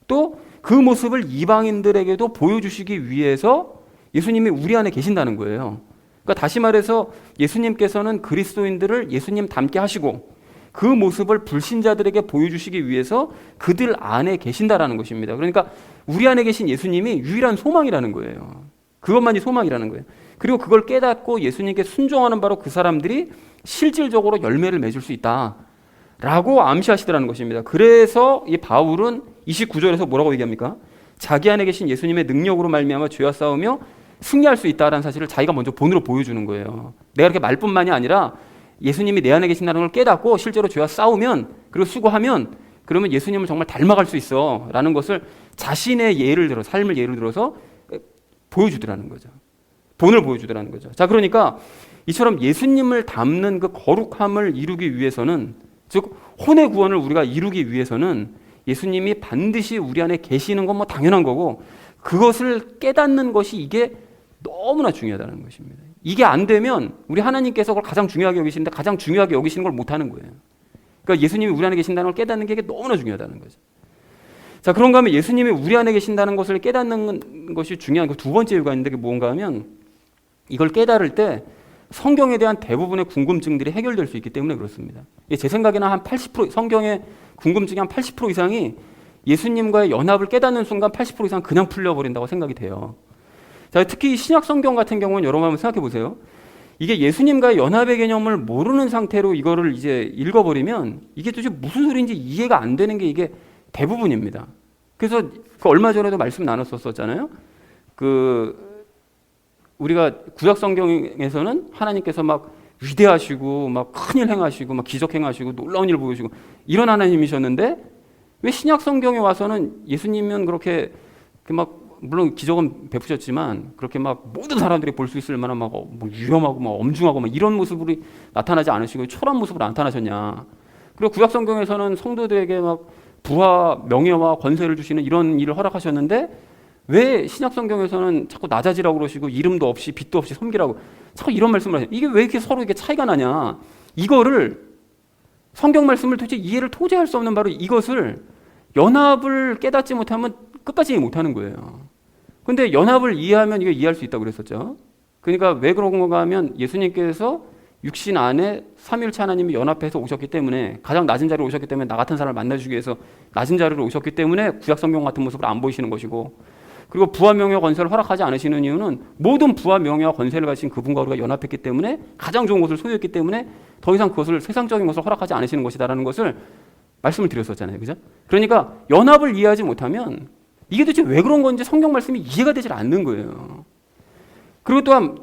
또 그 모습을 이방인들에게도 보여주시기 위해서 예수님이 우리 안에 계신다는 거예요. 그러니까 다시 말해서 예수님께서는 그리스도인들을 예수님 닮게 하시고 그 모습을 불신자들에게 보여주시기 위해서 그들 안에 계신다라는 것입니다. 그러니까 우리 안에 계신 예수님이 유일한 소망이라는 거예요. 그것만이 소망이라는 거예요. 그리고 그걸 깨닫고 예수님께 순종하는 바로 그 사람들이 실질적으로 열매를 맺을 수 있다라고 암시하시더라는 것입니다. 그래서 이 바울은 29절에서 뭐라고 얘기합니까? 자기 안에 계신 예수님의 능력으로 말미암아 죄와 싸우며 승리할 수 있다라는 사실을 자기가 먼저 본으로 보여주는 거예요. 내가 이렇게 말뿐만이 아니라 예수님이 내 안에 계신다는 걸 깨닫고 실제로 죄와 싸우면, 그리고 수고하면, 그러면 예수님을 정말 닮아갈 수 있어 라는 것을 자신의 예를 들어, 삶을 예를 들어서 보여주더라는 거죠. 본을 보여주더라는 거죠. 자, 그러니까 이처럼 예수님을 닮는 그 거룩함을 이루기 위해서는, 즉 혼의 구원을 우리가 이루기 위해서는 예수님이 반드시 우리 안에 계시는 건 뭐 당연한 거고, 그것을 깨닫는 것이 이게 너무나 중요하다는 것입니다. 이게 안 되면 우리 하나님께서 그걸 가장 중요하게 여기시는데 가장 중요하게 여기시는 걸 못하는 거예요. 그러니까 예수님이 우리 안에 계신다는 걸 깨닫는 게 너무나 중요하다는 거죠. 자, 그런가 하면 예수님이 우리 안에 계신다는 것을 깨닫는 것이 중요한 그 두 번째 이유가 있는데, 그게 뭔가 하면 이걸 깨달을 때 성경에 대한 대부분의 궁금증들이 해결될 수 있기 때문에 그렇습니다. 제 생각에는 한 80%, 성경의 궁금증이 한 80% 이상이 예수님과의 연합을 깨닫는 순간 80% 이상 그냥 풀려버린다고 생각이 돼요. 자, 특히 신약 성경 같은 경우는 여러분 한번 생각해 보세요. 이게 예수님과의 연합의 개념을 모르는 상태로 이거를 이제 읽어버리면 이게 도대체 무슨 소리인지 이해가 안 되는 게 이게 대부분입니다. 그래서 얼마 전에도 말씀 나눴었잖아요. 우리가 구약 성경에서는 하나님께서 막 위대하시고 막 큰일 행하시고 막 기적 행하시고 놀라운 일 보여주시고 이런 하나님이셨는데, 왜 신약 성경에 와서는 예수님은 그렇게 막 물론 기적은 베푸셨지만 그렇게 막 모든 사람들이 볼 수 있을 만한 막 위험하고 막 엄중하고 막 이런 모습으로 나타나지 않으시고 초라한 모습으로 나타나셨냐? 그리고 구약 성경에서는 성도들에게 막 부와 명예와 권세를 주시는 이런 일을 허락하셨는데 왜 신약 성경에서는 자꾸 낮아지라고 그러시고 이름도 없이 빛도 없이 섬기라고 자꾸 이런 말씀을 하세요? 이게 왜 이렇게 서로 이게 차이가 나냐? 이거를 성경 말씀을 도대체 이해를 토제할 수 없는 바로 이것을 연합을 깨닫지 못하면 끝까지 이해 못하는 거예요. 근데 연합을 이해하면 이거 이해할 수 있다고 그랬었죠. 그러니까 왜 그런 건가 하면 예수님께서 육신 안에 삼위일체 하나님이 연합해서 오셨기 때문에 가장 낮은 자리로 오셨기 때문에 나 같은 사람을 만나주기 위해서 낮은 자리로 오셨기 때문에 구약 성경 같은 모습을 안 보이시는 것이고 그리고 부와 명예와 권세를 허락하지 않으시는 이유는 모든 부와 명예와 권세를 가진 그분과 우리가 연합했기 때문에 가장 좋은 것을 소유했기 때문에 더 이상 그것을 세상적인 것을 허락하지 않으시는 것이다라는 것을 말씀을 드렸었잖아요. 그죠? 그러니까 연합을 이해하지 못하면 이게 도대체 왜 그런 건지 성경 말씀이 이해가 되질 않는 거예요. 그리고 또한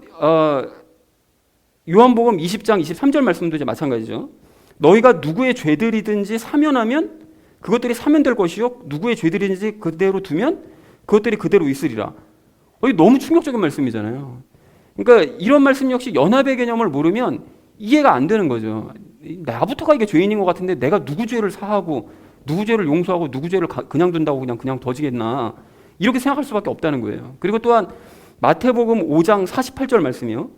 요한복음 20장 23절 말씀도 이제 마찬가지죠. 너희가 누구의 죄들이든지 사면하면 그것들이 사면될 것이요 누구의 죄들이든지 그대로 두면 그것들이 그대로 있으리라. 이게 너무 충격적인 말씀이잖아요. 그러니까 이런 말씀 역시 연합의 개념을 모르면 이해가 안 되는 거죠. 나부터가 이게 죄인인 것 같은데 내가 누구 죄를 사하고 누구 죄를 용서하고 누구 죄를 그냥 둔다고 그냥 둬지겠나 이렇게 생각할 수밖에 없다는 거예요. 그리고 또한 마태복음 5장 48절 말씀이요.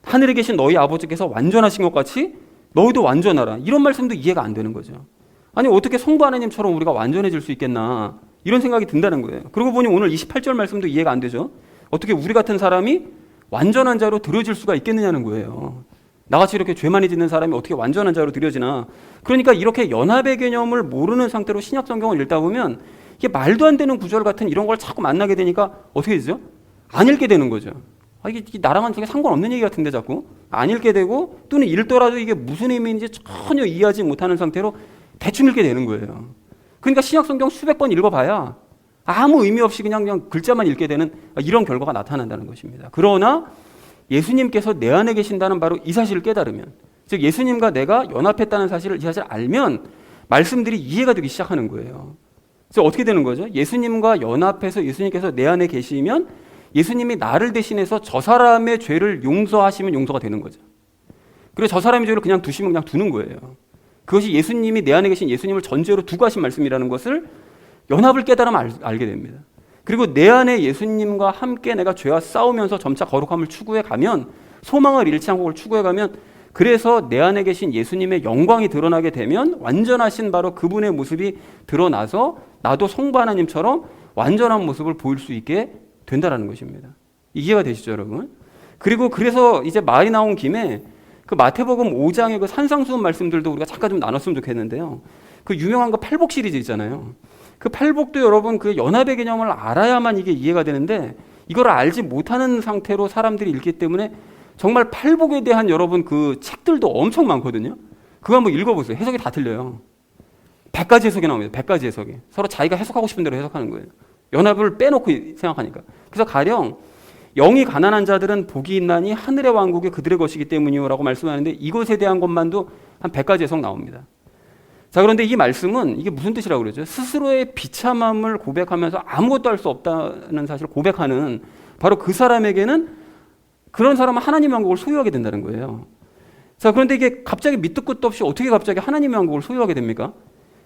하늘에 계신 너희 아버지께서 완전하신 것 같이 너희도 완전하라. 이런 말씀도 이해가 안 되는 거죠. 아니 어떻게 성부 하나님처럼 우리가 완전해질 수 있겠나 이런 생각이 든다는 거예요. 그러고 보니 오늘 28절 말씀도 이해가 안 되죠. 어떻게 우리 같은 사람이 완전한 자로 들여질 수가 있겠느냐는 거예요. 나같이 이렇게 죄 많이 짓는 사람이 어떻게 완전한 자로 들여지나. 그러니까 이렇게 연합의 개념을 모르는 상태로 신약 성경을 읽다 보면 이게 말도 안 되는 구절 같은 이런 걸 자꾸 만나게 되니까 어떻게 되죠? 안 읽게 되는 거죠. 이게 나랑은 되게 상관없는 얘기 같은데 자꾸 안 읽게 되고 또는 읽더라도 이게 무슨 의미인지 전혀 이해하지 못하는 상태로 대충 읽게 되는 거예요. 그러니까 신약 성경 수백 번 읽어봐야 아무 의미 없이 그냥 글자만 읽게 되는 이런 결과가 나타난다는 것입니다. 그러나 예수님께서 내 안에 계신다는 바로 이 사실을 깨달으면, 즉 예수님과 내가 연합했다는 사실을 이 사실을 알면 말씀들이 이해가 되기 시작하는 거예요. 그래서 어떻게 되는 거죠? 예수님과 연합해서 예수님께서 내 안에 계시면 예수님이 나를 대신해서 저 사람의 죄를 용서하시면 용서가 되는 거죠. 그리고 저 사람의 죄를 그냥 두시면 그냥 두는 거예요. 그것이 예수님이 내 안에 계신 예수님을 전제로 두고 하신 말씀이라는 것을 연합을 깨달으면 알게 됩니다. 그리고 내 안에 예수님과 함께 내가 죄와 싸우면서 점차 거룩함을 추구해 가면 소망을 잃지 않고 그걸 추구해 가면 그래서 내 안에 계신 예수님의 영광이 드러나게 되면 완전하신 바로 그분의 모습이 드러나서 나도 성부 하나님처럼 완전한 모습을 보일 수 있게 된다라는 것입니다. 이해가 되시죠, 여러분? 그리고 그래서 이제 말이 나온 김에 그 마태복음 5장의 그 산상수훈 말씀들도 우리가 잠깐 좀 나눴으면 좋겠는데요. 그 유명한 거 팔복 시리즈 있잖아요. 그 팔복도 여러분 그 연합의 개념을 알아야만 이게 이해가 되는데 이걸 알지 못하는 상태로 사람들이 읽기 때문에 정말 팔복에 대한 여러분 그 책들도 엄청 많거든요. 그거 한번 읽어보세요. 해석이 다 틀려요. 100가지 해석이 나옵니다. 100가지 해석이. 서로 자기가 해석하고 싶은 대로 해석하는 거예요. 연합을 빼놓고 생각하니까. 그래서 가령 영이 가난한 자들은 복이 있나니 하늘의 왕국이 그들의 것이기 때문이요 라고 말씀하는데 이것에 대한 것만도 한 100가지 해석 나옵니다. 자, 그런데 이 말씀은 이게 무슨 뜻이라고 그러죠? 스스로의 비참함을 고백하면서 아무것도 할 수 없다는 사실을 고백하는 바로 그 사람에게는 그런 사람은 하나님의 왕국을 소유하게 된다는 거예요. 자, 그런데 이게 갑자기 밑도 끝도 없이 어떻게 갑자기 하나님의 왕국을 소유하게 됩니까?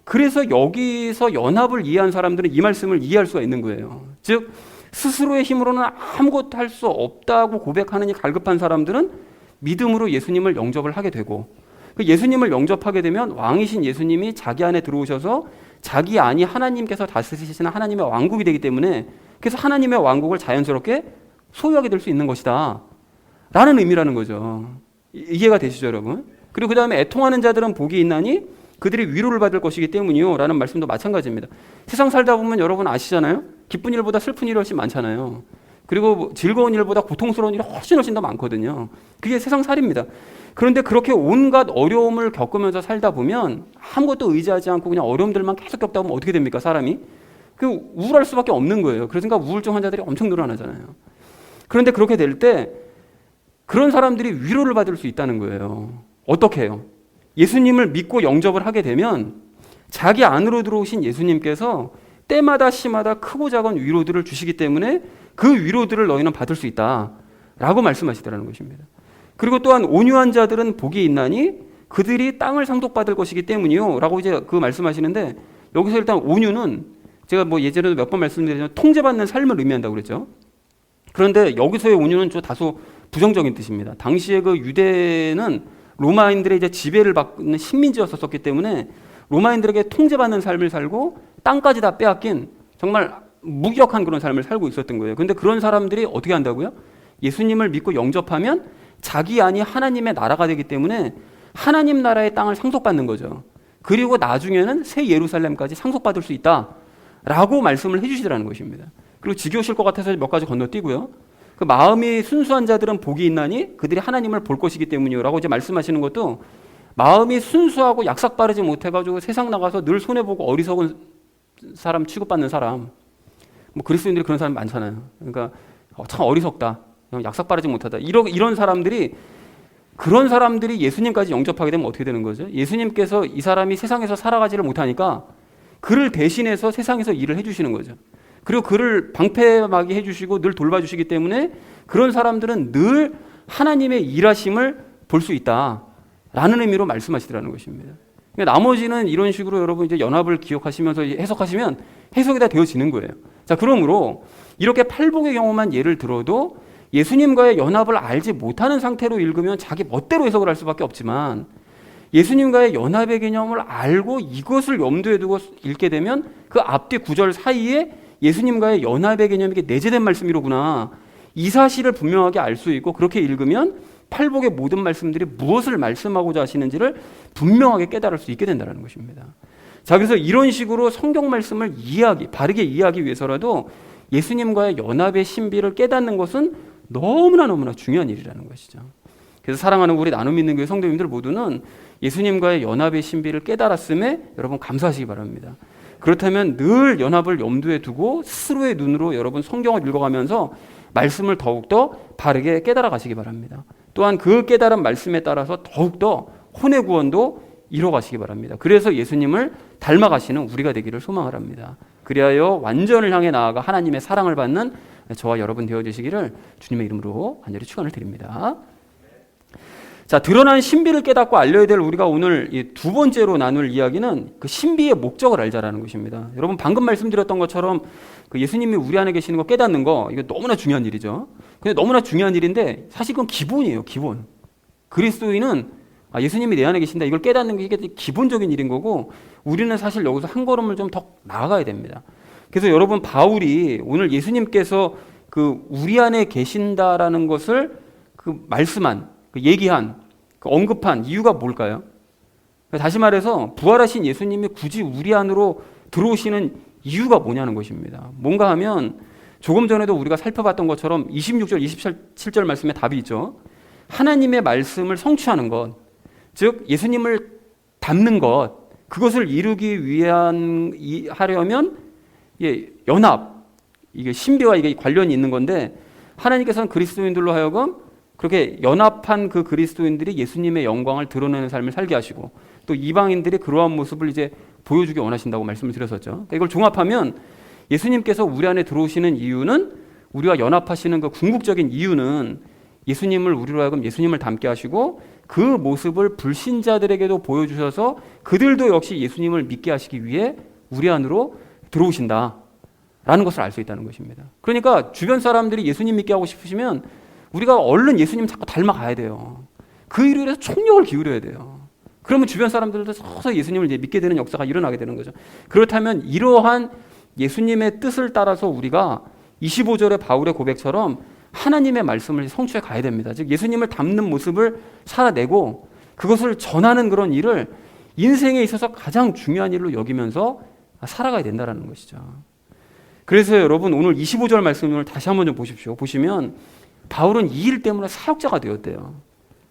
그래서 여기서 연합을 이해한 사람들은 이 말씀을 이해할 수가 있는 거예요. 즉 스스로의 힘으로는 아무것도 할 수 없다고 고백하는 이 갈급한 사람들은 믿음으로 예수님을 영접을 하게 되고 그 예수님을 영접하게 되면 왕이신 예수님이 자기 안에 들어오셔서 자기 안이 하나님께서 다스리시는 하나님의 왕국이 되기 때문에 그래서 하나님의 왕국을 자연스럽게 소유하게 될 수 있는 것이다 라는 의미라는 거죠. 이해가 되시죠, 여러분? 그리고 그 다음에 애통하는 자들은 복이 있나니 그들이 위로를 받을 것이기 때문이요 라는 말씀도 마찬가지입니다. 세상 살다 보면 여러분 아시잖아요. 기쁜 일보다 슬픈 일이 훨씬 많잖아요. 그리고 즐거운 일보다 고통스러운 일이 훨씬 더 많거든요. 그게 세상 살입니다. 그런데 그렇게 온갖 어려움을 겪으면서 살다 보면 아무것도 의지하지 않고 그냥 어려움들만 계속 겪다 보면 어떻게 됩니까, 사람이? 그 우울할 수밖에 없는 거예요. 그러니까 우울증 환자들이 엄청 늘어나잖아요. 그런데 그렇게 될 때 그런 사람들이 위로를 받을 수 있다는 거예요. 어떻게 해요? 예수님을 믿고 영접을 하게 되면 자기 안으로 들어오신 예수님께서 때마다 시마다 크고 작은 위로들을 주시기 때문에 그 위로들을 너희는 받을 수 있다라고 말씀하시더라는 것입니다. 그리고 또한 온유한 자들은 복이 있나니 그들이 땅을 상속받을 것이기 때문이요 라고 이제 그 말씀하시는데, 여기서 일단 온유는 제가 뭐 예전에도 몇 번 말씀드렸지만 통제받는 삶을 의미한다고 그랬죠. 그런데 여기서의 온유는 좀 다소 부정적인 뜻입니다. 당시에 그 유대는 로마인들의 이제 지배를 받는 식민지였었기 때문에 로마인들에게 통제받는 삶을 살고 땅까지 다 빼앗긴 정말 무기력한 그런 삶을 살고 있었던 거예요. 그런데 그런 사람들이 어떻게 한다고요? 예수님을 믿고 영접하면 자기 안이 하나님의 나라가 되기 때문에 하나님 나라의 땅을 상속받는 거죠. 그리고 나중에는 새 예루살렘까지 상속받을 수 있다라고 말씀을 해주시더라는 것입니다. 그리고 지겨우실 것 같아서 몇 가지 건너뛰고요. 그 마음이 순수한 자들은 복이 있나니 그들이 하나님을 볼 것이기 때문이요라고 이제 말씀하시는 것도, 마음이 순수하고 약삭 빠르지 못해가지고 세상 나가서 늘 손해 보고 어리석은 사람 취급받는 사람, 뭐 그리스도인들이 그런 사람 많잖아요. 그러니까 참 어리석다, 약삭 빠르지 못하다, 이런 사람들이, 그런 사람들이 예수님까지 영접하게 되면 어떻게 되는 거죠? 예수님께서 이 사람이 세상에서 살아가지를 못하니까 그를 대신해서 세상에서 일을 해주시는 거죠. 그리고 그를 방패막이 해주시고 늘 돌봐주시기 때문에 그런 사람들은 늘 하나님의 일하심을 볼 수 있다라는 의미로 말씀하시더라는 것입니다. 그러니까 나머지는 이런 식으로 여러분 이제 연합을 기억하시면서 해석하시면 해석이 다 되어지는 거예요. 자, 그러므로 이렇게 팔복의 경우만 예를 들어도 예수님과의 연합을 알지 못하는 상태로 읽으면 자기 멋대로 해석을 할 수밖에 없지만, 예수님과의 연합의 개념을 알고 이것을 염두에 두고 읽게 되면 그 앞뒤 구절 사이에 예수님과의 연합의 개념이 이게 내재된 말씀이로구나, 이 사실을 분명하게 알 수 있고, 그렇게 읽으면 팔복의 모든 말씀들이 무엇을 말씀하고자 하시는지를 분명하게 깨달을 수 있게 된다는 것입니다. 자, 그래서 이런 식으로 성경 말씀을 바르게 이해하기 위해서라도 예수님과의 연합의 신비를 깨닫는 것은 너무나 중요한 일이라는 것이죠. 그래서 사랑하는 우리 나눔 있는 교회 성도님들 모두는 예수님과의 연합의 신비를 깨달았음에 여러분 감사하시기 바랍니다. 그렇다면 늘 연합을 염두에 두고 스스로의 눈으로 여러분 성경을 읽어가면서 말씀을 더욱더 바르게 깨달아 가시기 바랍니다. 또한 그 깨달은 말씀에 따라서 더욱더 혼의 구원도 이뤄가시기 바랍니다. 그래서 예수님을 닮아가시는 우리가 되기를 소망합니다. 그리하여 완전을 향해 나아가 하나님의 사랑을 받는 저와 여러분 되어주시기를 주님의 이름으로 간절히 축원을 드립니다. 자, 드러난 신비를 깨닫고 알려야 될 우리가 오늘 이 두 번째로 나눌 이야기는 그 신비의 목적을 알자라는 것입니다. 여러분 방금 말씀드렸던 것처럼 그 예수님이 우리 안에 계시는 거 깨닫는 거, 이거 너무나 중요한 일이죠. 근데 너무나 중요한 일인데 사실 그건 기본이에요. 기본. 그리스도인은 예수님이 내 안에 계신다, 이걸 깨닫는 게 이게 기본적인 일인 거고, 우리는 사실 여기서 한 걸음을 좀 더 나아가야 됩니다. 그래서 여러분 바울이 오늘 예수님께서 그 우리 안에 계신다라는 것을 그 말씀한, 그 얘기한, 그 언급한 이유가 뭘까요? 다시 말해서 부활하신 예수님이 굳이 우리 안으로 들어오시는 이유가 뭐냐는 것입니다. 뭔가 하면 조금 전에도 우리가 살펴봤던 것처럼 26절, 27절 말씀에 답이 있죠. 하나님의 말씀을 성취하는 것, 즉 예수님을 닮는 것, 그것을 이루기 하려면 연합, 이게 신비와 이게 관련이 있는 건데, 하나님께서는 그리스도인들로 하여금 그렇게 연합한 그 그리스도인들이 예수님의 영광을 드러내는 삶을 살게 하시고, 또 이방인들이 그러한 모습을 이제 보여주기 원하신다고 말씀을 드렸었죠. 그러니까 이걸 종합하면 예수님께서 우리 안에 들어오시는 이유는, 우리와 연합하시는 그 궁극적인 이유는 예수님을 우리로 하여금 예수님을 닮게 하시고 그 모습을 불신자들에게도 보여주셔서 그들도 역시 예수님을 믿게 하시기 위해 우리 안으로 들어오신다라는 것을 알 수 있다는 것입니다. 그러니까 주변 사람들이 예수님 믿게 하고 싶으시면 우리가 얼른 예수님 자꾸 닮아가야 돼요. 그 일을 위해서 총력을 기울여야 돼요. 그러면 주변 사람들도 서서 예수님을 이제 믿게 되는 역사가 일어나게 되는 거죠. 그렇다면 이러한 예수님의 뜻을 따라서 우리가 25절의 바울의 고백처럼 하나님의 말씀을 성취해 가야 됩니다. 즉 예수님을 닮는 모습을 살아내고 그것을 전하는 그런 일을 인생에 있어서 가장 중요한 일로 여기면서 살아가야 된다는 것이죠. 그래서 여러분 오늘 25절 말씀을 다시 한번 좀 보십시오. 보시면 바울은 이 일 때문에 사역자가 되었대요.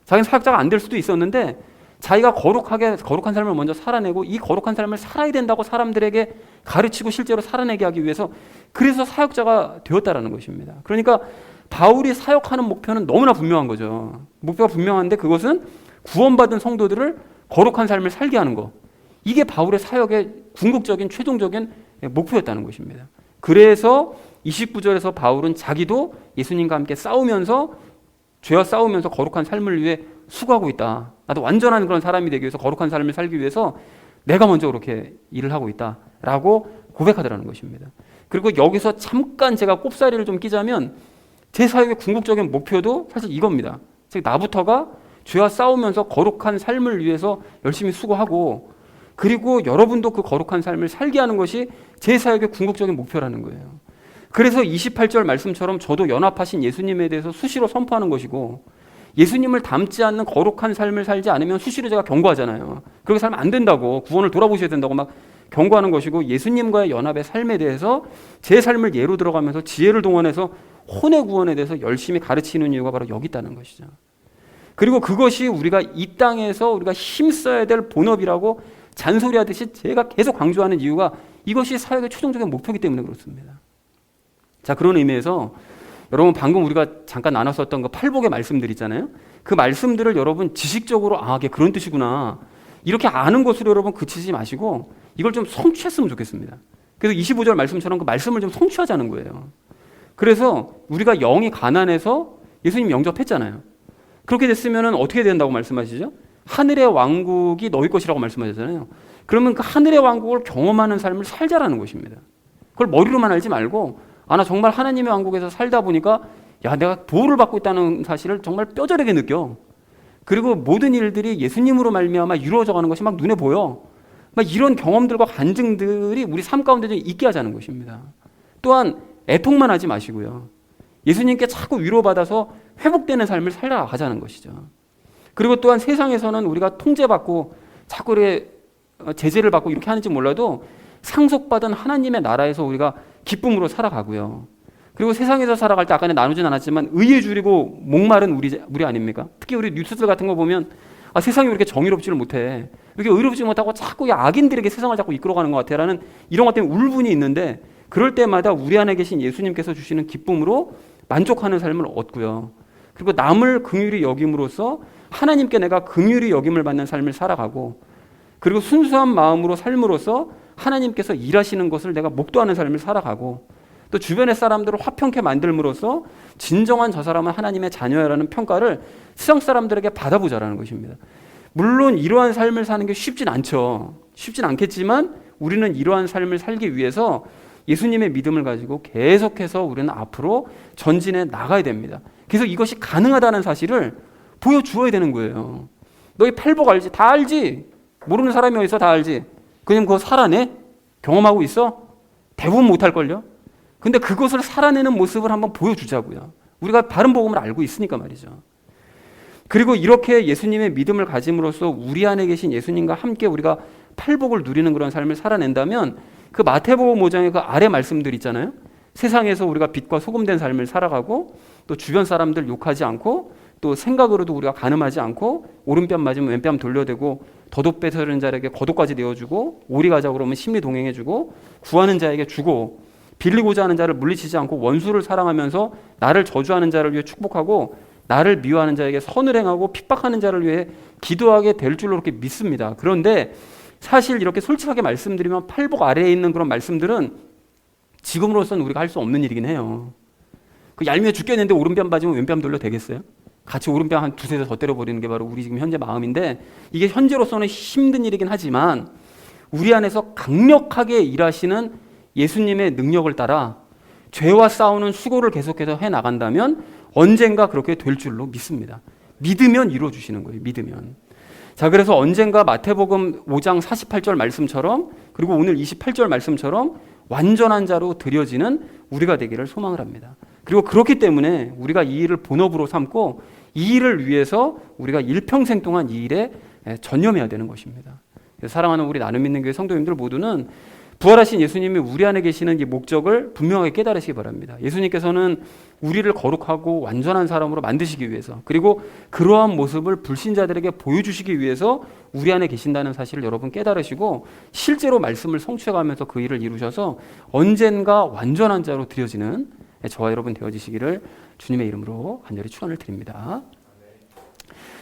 자기는 사역자가 안 될 수도 있었는데 자기가 거룩한 삶을 먼저 살아내고 이 거룩한 삶을 살아야 된다고 사람들에게 가르치고 실제로 살아내게 하기 위해서, 그래서 사역자가 되었다라는 것입니다. 그러니까 바울이 사역하는 목표는 너무나 분명한 거죠. 목표가 분명한데 그것은 구원받은 성도들을 거룩한 삶을 살게 하는 것. 이게 바울의 사역의 궁극적인 최종적인 목표였다는 것입니다. 그래서 29절에서 바울은 자기도 예수님과 함께 싸우면서 죄와 싸우면서 거룩한 삶을 위해 수고하고 있다. 나도 완전한 그런 사람이 되기 위해서 거룩한 삶을 살기 위해서 내가 먼저 그렇게 일을 하고 있다라고 고백하더라는 것입니다. 그리고 여기서 잠깐 제가 꼽사리를 좀 끼자면 제 사역의 궁극적인 목표도 사실 이겁니다. 즉 나부터가 죄와 싸우면서 거룩한 삶을 위해서 열심히 수고하고 그리고 여러분도 그 거룩한 삶을 살게 하는 것이 제 사역의 궁극적인 목표라는 거예요. 그래서 28절 말씀처럼 저도 연합하신 예수님에 대해서 수시로 선포하는 것이고 예수님을 닮지 않는 거룩한 삶을 살지 않으면 수시로 제가 경고하잖아요. 그렇게 살면 안 된다고, 구원을 돌아보셔야 된다고 막 경고하는 것이고 예수님과의 연합의 삶에 대해서 제 삶을 예로 들어가면서 지혜를 동원해서 혼의 구원에 대해서 열심히 가르치는 이유가 바로 여기 있다는 것이죠. 그리고 그것이 우리가 이 땅에서 우리가 힘써야 될 본업이라고 잔소리하듯이 제가 계속 강조하는 이유가 이것이 사역의 최종적인 목표이기 때문에 그렇습니다. 자, 그런 의미에서 여러분 방금 우리가 잠깐 나눴었던 그 팔복의 말씀들 있잖아요. 그 말씀들을 여러분 지식적으로 이게 그런 뜻이구나 이렇게 아는 것으로 여러분 그치지 마시고 이걸 좀 성취했으면 좋겠습니다. 그래서 25절 말씀처럼 그 말씀을 좀 성취하자는 거예요. 그래서 우리가 영이 가난해서 예수님 영접했잖아요. 그렇게 됐으면 어떻게 된다고 말씀하시죠? 하늘의 왕국이 너희 것이라고 말씀하셨잖아요. 그러면 그 하늘의 왕국을 경험하는 삶을 살자라는 것입니다. 그걸 머리로만 알지 말고 나 정말 하나님의 왕국에서 살다 보니까 내가 보호를 받고 있다는 사실을 정말 뼈저리게 느껴. 그리고 모든 일들이 예수님으로 말미암아 이루어져가는 것이 막 눈에 보여. 막 이런 경험들과 간증들이 우리 삶 가운데 좀 있게 하자는 것입니다. 또한 애통만 하지 마시고요. 예수님께 자꾸 위로받아서 회복되는 삶을 살아가자는 것이죠. 그리고 또한 세상에서는 우리가 통제받고 자꾸 이렇게 제재를 받고 이렇게 하는지 몰라도 상속받은 하나님의 나라에서 우리가 기쁨으로 살아가고요. 그리고 세상에서 살아갈 때 아까 나누진 않았지만 의에 줄이고 목마른 우리 아닙니까? 특히 우리 뉴스들 같은 거 보면 세상이 왜 이렇게 정의롭지를 못해. 이렇게 의롭지 못하고 자꾸 악인들에게 세상을 자꾸 이끌어가는 것 같아라는 이런 것 때문에 울분이 있는데 그럴 때마다 우리 안에 계신 예수님께서 주시는 기쁨으로 만족하는 삶을 얻고요. 그리고 남을 긍휼히 여김으로써 하나님께 내가 긍휼히 여김을 받는 삶을 살아가고 그리고 순수한 마음으로 삶으로써 하나님께서 일하시는 것을 내가 목도하는 삶을 살아가고 또 주변의 사람들을 화평케 만들므로써 진정한 저 사람은 하나님의 자녀라는 평가를 세상 사람들에게 받아보자라는 것입니다. 물론 이러한 삶을 사는 게 쉽진 않죠. 쉽진 않겠지만 우리는 이러한 삶을 살기 위해서 예수님의 믿음을 가지고 계속해서 우리는 앞으로 전진해 나가야 됩니다. 그래서 이것이 가능하다는 사실을 보여주어야 되는 거예요. 너희 팔복 알지? 다 알지? 모르는 사람이 어디서 다 알지? 그냥 그거 살아내? 경험하고 있어? 대부분 못할걸요? 근데 그것을 살아내는 모습을 한번 보여주자고요. 우리가 바른 복음을 알고 있으니까 말이죠. 그리고 이렇게 예수님의 믿음을 가짐으로써 우리 안에 계신 예수님과 함께 우리가 팔복을 누리는 그런 삶을 살아낸다면 그 마태복음 5장의 그 아래 말씀들 있잖아요. 세상에서 우리가 빛과 소금된 삶을 살아가고 또 주변 사람들 욕하지 않고 또 생각으로도 우리가 간음하지 않고 오른뺨 맞으면 왼뺨 돌려대고 덧옷 뺏으려는 자에게 겉옷까지 내어주고 오리 가자 그러면 심리 동행해주고 구하는 자에게 주고 빌리고자 하는 자를 물리치지 않고 원수를 사랑하면서 나를 저주하는 자를 위해 축복하고 나를 미워하는 자에게 선을 행하고 핍박하는 자를 위해 기도하게 될 줄로 그렇게 믿습니다. 그런데 사실 이렇게 솔직하게 말씀드리면 팔복 아래에 있는 그런 말씀들은 지금으로서는 우리가 할 수 없는 일이긴 해요. 그 얄미워 죽겠는데 오른뺨 맞으면 왼뺨 돌려 되겠어요? 같이 오른뺨 한 두세 대 더 때려버리는 게 바로 우리 지금 현재 마음인데 이게 현재로서는 힘든 일이긴 하지만 우리 안에서 강력하게 일하시는 예수님의 능력을 따라 죄와 싸우는 수고를 계속해서 해나간다면 언젠가 그렇게 될 줄로 믿습니다. 믿으면 이루어주시는 거예요. 믿으면. 자, 그래서 언젠가 마태복음 5장 48절 말씀처럼 그리고 오늘 28절 말씀처럼 완전한 자로 드려지는 우리가 되기를 소망을 합니다. 그리고 그렇기 때문에 우리가 이 일을 본업으로 삼고 이 일을 위해서 우리가 일평생 동안 이 일에 전념해야 되는 것입니다. 사랑하는 우리 나눔 믿는 교회 성도님들 모두는 부활하신 예수님이 우리 안에 계시는 이 목적을 분명하게 깨달으시기 바랍니다. 예수님께서는 우리를 거룩하고 완전한 사람으로 만드시기 위해서 그리고 그러한 모습을 불신자들에게 보여주시기 위해서 우리 안에 계신다는 사실을 여러분 깨달으시고 실제로 말씀을 성취해가면서 그 일을 이루셔서 언젠가 완전한 자로 드려지는 저와 여러분 되어지시기를 주님의 이름으로 간절히 축원을 드립니다.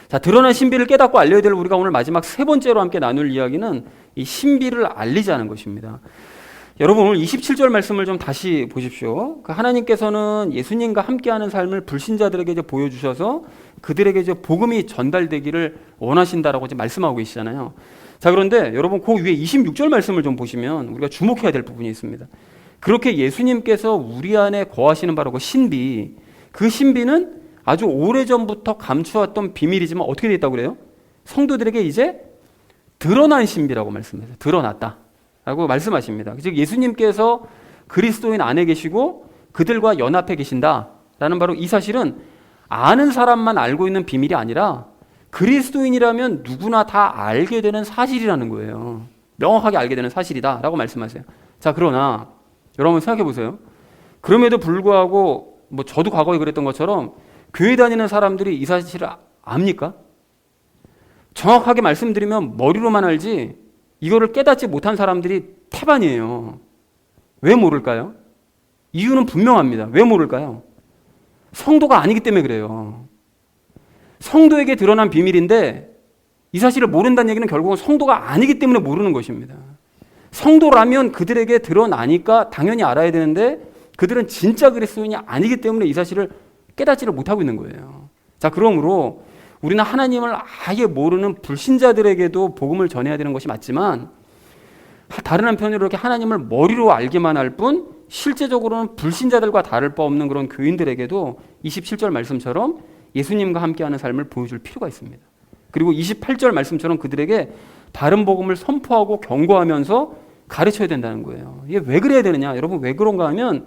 자, 드러난 신비를 깨닫고 알려야 될 우리가 오늘 마지막 세 번째로 함께 나눌 이야기는 이 신비를 알리자는 것입니다. 여러분 오늘 27절 말씀을 좀 다시 보십시오. 하나님께서는 예수님과 함께하는 삶을 불신자들에게 이제 보여주셔서 그들에게 이제 복음이 전달되기를 원하신다라고 이제 말씀하고 계시잖아요. 자, 그런데 여러분 그 위에 26절 말씀을 좀 보시면 우리가 주목해야 될 부분이 있습니다. 그렇게 예수님께서 우리 안에 거하시는 바로 그 신비, 그 신비는 아주 오래전부터 감추었던 비밀이지만 어떻게 되어 있다고 그래요? 성도들에게 이제 드러난 신비라고 말씀하세요. 드러났다 라고 말씀하십니다. 즉 예수님께서 그리스도인 안에 계시고 그들과 연합해 계신다라는 바로 이 사실은 아는 사람만 알고 있는 비밀이 아니라 그리스도인이라면 누구나 다 알게 되는 사실이라는 거예요. 명확하게 알게 되는 사실이다라고 말씀하세요. 자, 그러나 여러분 생각해 보세요. 그럼에도 불구하고 뭐 저도 과거에 그랬던 것처럼 교회 다니는 사람들이 이 사실을 압니까? 정확하게 말씀드리면 머리로만 알지 이거를 깨닫지 못한 사람들이 태반이에요. 왜 모를까요? 이유는 분명합니다. 왜 모를까요? 성도가 아니기 때문에 그래요. 성도에게 드러난 비밀인데 이 사실을 모른다는 얘기는 결국은 성도가 아니기 때문에 모르는 것입니다. 성도라면 그들에게 드러나니까 당연히 알아야 되는데 그들은 진짜 그리스도인이 아니기 때문에 이 사실을 깨닫지를 못하고 있는 거예요. 자, 그러므로 우리는 하나님을 아예 모르는 불신자들에게도 복음을 전해야 되는 것이 맞지만 다른 한편으로 이렇게 하나님을 머리로 알기만 할 뿐 실제적으로는 불신자들과 다를 바 없는 그런 교인들에게도 27절 말씀처럼 예수님과 함께하는 삶을 보여줄 필요가 있습니다. 그리고 28절 말씀처럼 그들에게 다른 복음을 선포하고 경고하면서 가르쳐야 된다는 거예요. 이게 왜 그래야 되느냐? 여러분 왜 그런가 하면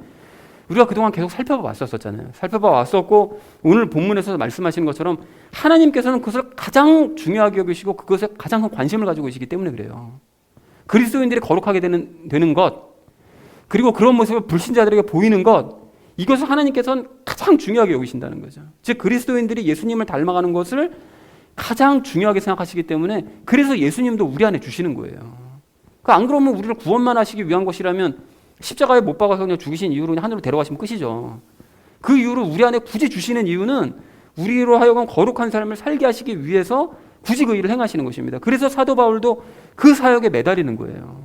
우리가 그동안 계속 살펴봐 왔었잖아요. 살펴봐 왔었고 오늘 본문에서 말씀하시는 것처럼 하나님께서는 그것을 가장 중요하게 여기시고 그것에 가장 큰 관심을 가지고 계시기 때문에 그래요. 그리스도인들이 거룩하게 되는 것 그리고 그런 모습을 불신자들에게 보이는 것 이것을 하나님께서는 가장 중요하게 여기신다는 거죠. 즉 그리스도인들이 예수님을 닮아가는 것을 가장 중요하게 생각하시기 때문에 그래서 예수님도 우리 안에 주시는 거예요. 안 그러면 우리를 구원만 하시기 위한 것이라면 십자가에 못 박아서 그냥 죽이신 이유로 그냥 하늘로 데려가시면 끝이죠. 그 이유로 우리 안에 굳이 주시는 이유는 우리로 하여금 거룩한 삶을 살게 하시기 위해서 굳이 그 일을 행하시는 것입니다. 그래서 사도 바울도 그 사역에 매달리는 거예요.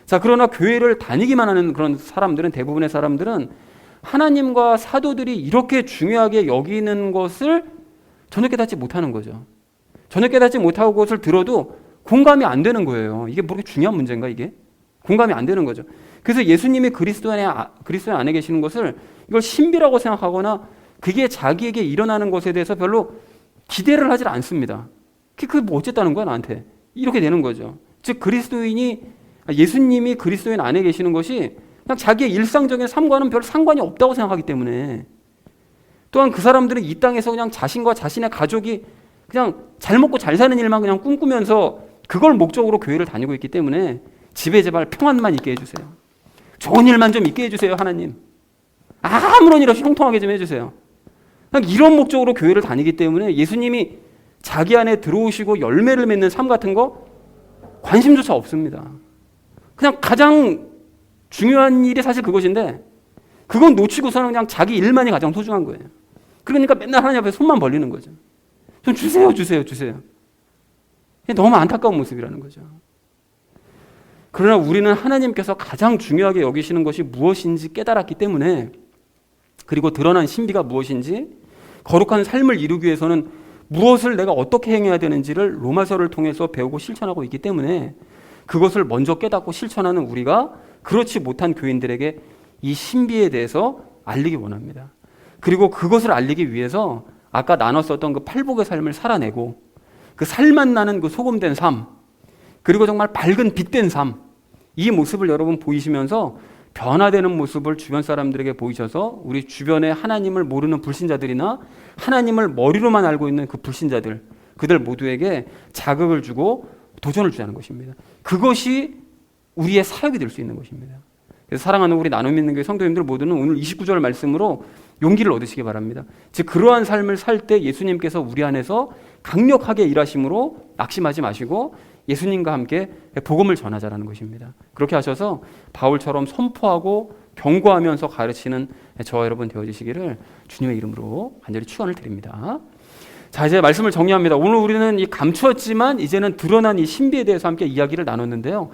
자, 그러나 교회를 다니기만 하는 그런 사람들은 대부분의 사람들은 하나님과 사도들이 이렇게 중요하게 여기는 것을 전혀 깨닫지 못하는 거죠. 전혀 깨닫지 못하고 그것을 들어도 공감이 안 되는 거예요. 이게 뭐 그렇게 중요한 문제인가 이게? 공감이 안 되는 거죠. 그래서 예수님이 그리스도 안에 계시는 것을 이걸 신비라고 생각하거나 그게 자기에게 일어나는 것에 대해서 별로 기대를 하질 않습니다. 그게 뭐 어쨌다는 거야 나한테. 이렇게 되는 거죠. 즉 예수님이 그리스도인 안에 계시는 것이 그냥 자기의 일상적인 삶과는 별 상관이 없다고 생각하기 때문에 또한 그 사람들은 이 땅에서 그냥 자신과 자신의 가족이 그냥 잘 먹고 잘 사는 일만 그냥 꿈꾸면서 그걸 목적으로 교회를 다니고 있기 때문에 집에 제발 평안만 있게 해주세요. 좋은 일만 좀 있게 해주세요, 하나님. 아무런 일 없이 형통하게 좀 해주세요. 그냥 이런 목적으로 교회를 다니기 때문에 예수님이 자기 안에 들어오시고 열매를 맺는 삶 같은 거 관심조차 없습니다. 그냥 가장 중요한 일이 사실 그것인데 그건 놓치고서는 그냥 자기 일만이 가장 소중한 거예요. 그러니까 맨날 하나님 앞에 손만 벌리는 거죠. 좀 주세요. 너무 안타까운 모습이라는 거죠. 그러나 우리는 하나님께서 가장 중요하게 여기시는 것이 무엇인지 깨달았기 때문에 그리고 드러난 신비가 무엇인지 거룩한 삶을 이루기 위해서는 무엇을 내가 어떻게 행해야 되는지를 로마서를 통해서 배우고 실천하고 있기 때문에 그것을 먼저 깨닫고 실천하는 우리가 그렇지 못한 교인들에게 이 신비에 대해서 알리기 원합니다. 그리고 그것을 알리기 위해서 아까 나눴었던 그 팔복의 삶을 살아내고 그 살맛 나는 그 소금된 삶 그리고 정말 밝은 빛된 삶 이 모습을 여러분 보이시면서 변화되는 모습을 주변 사람들에게 보이셔서 우리 주변에 하나님을 모르는 불신자들이나 하나님을 머리로만 알고 있는 그 불신자들 그들 모두에게 자극을 주고 도전을 주자는 것입니다. 그것이 우리의 사역이 될 수 있는 것입니다. 그래서 사랑하는 우리 나눔 있는 교회 성도님들 모두는 오늘 29절 말씀으로 용기를 얻으시기 바랍니다. 즉 그러한 삶을 살 때 예수님께서 우리 안에서 강력하게 일하심으로 낙심하지 마시고 예수님과 함께 복음을 전하자라는 것입니다. 그렇게 하셔서 바울처럼 선포하고 경고하면서 가르치는 저와 여러분 되어주시기를 주님의 이름으로 간절히 축원을 드립니다. 자, 이제 말씀을 정리합니다. 오늘 우리는 이 감추었지만 이제는 드러난 이 신비에 대해서 함께 이야기를 나눴는데요.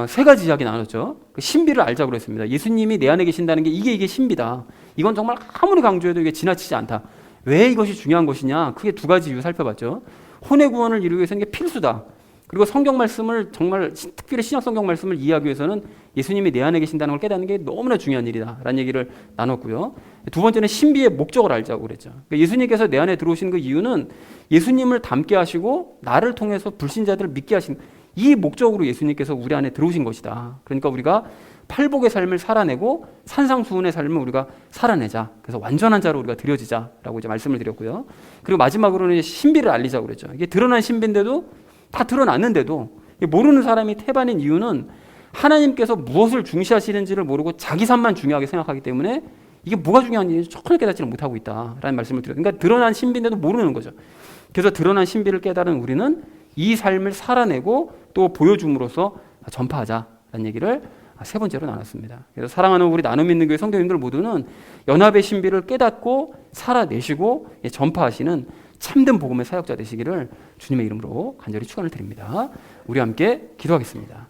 세 가지 이야기 나눴죠. 그 신비를 알자고 그랬습니다. 예수님이 내 안에 계신다는 게 이게 신비다. 이건 정말 아무리 강조해도 이게 지나치지 않다. 왜 이것이 중요한 것이냐? 크게 두 가지 이유 살펴봤죠. 혼의 구원을 이루기 위해서는 이게 필수다. 그리고 성경 말씀을 정말 특별히 신약 성경 말씀을 이해하기 위해서는 예수님이 내 안에 계신다는 걸 깨닫는 게 너무나 중요한 일이다라는 얘기를 나눴고요. 두 번째는 신비의 목적을 알자고 그랬죠. 그러니까 예수님께서 내 안에 들어오신 그 이유는 예수님을 닮게 하시고 나를 통해서 불신자들을 믿게 하신 이 목적으로 예수님께서 우리 안에 들어오신 것이다. 그러니까 우리가 팔복의 삶을 살아내고 산상수훈의 삶을 우리가 살아내자. 그래서 완전한 자로 우리가 드려지자라고 이제 말씀을 드렸고요. 그리고 마지막으로는 신비를 알리자고 그랬죠. 이게 드러난 신비인데도 다 드러났는데도 모르는 사람이 태반인 이유는 하나님께서 무엇을 중시하시는지를 모르고 자기 삶만 중요하게 생각하기 때문에 이게 뭐가 중요한지 전혀 깨닫지를 못하고 있다라는 말씀을 드려요. 그러니까 드러난 신비인데도 모르는 거죠. 그래서 드러난 신비를 깨달은 우리는 이 삶을 살아내고 또 보여줌으로써 전파하자라는 얘기를 세 번째로 나눴습니다. 그래서 사랑하는 우리 나눔 믿는 교회 성도님들 모두는 연합의 신비를 깨닫고 살아내시고 전파하시는 참된 복음의 사역자 되시기를 주님의 이름으로 간절히 축원을 드립니다. 우리 함께 기도하겠습니다.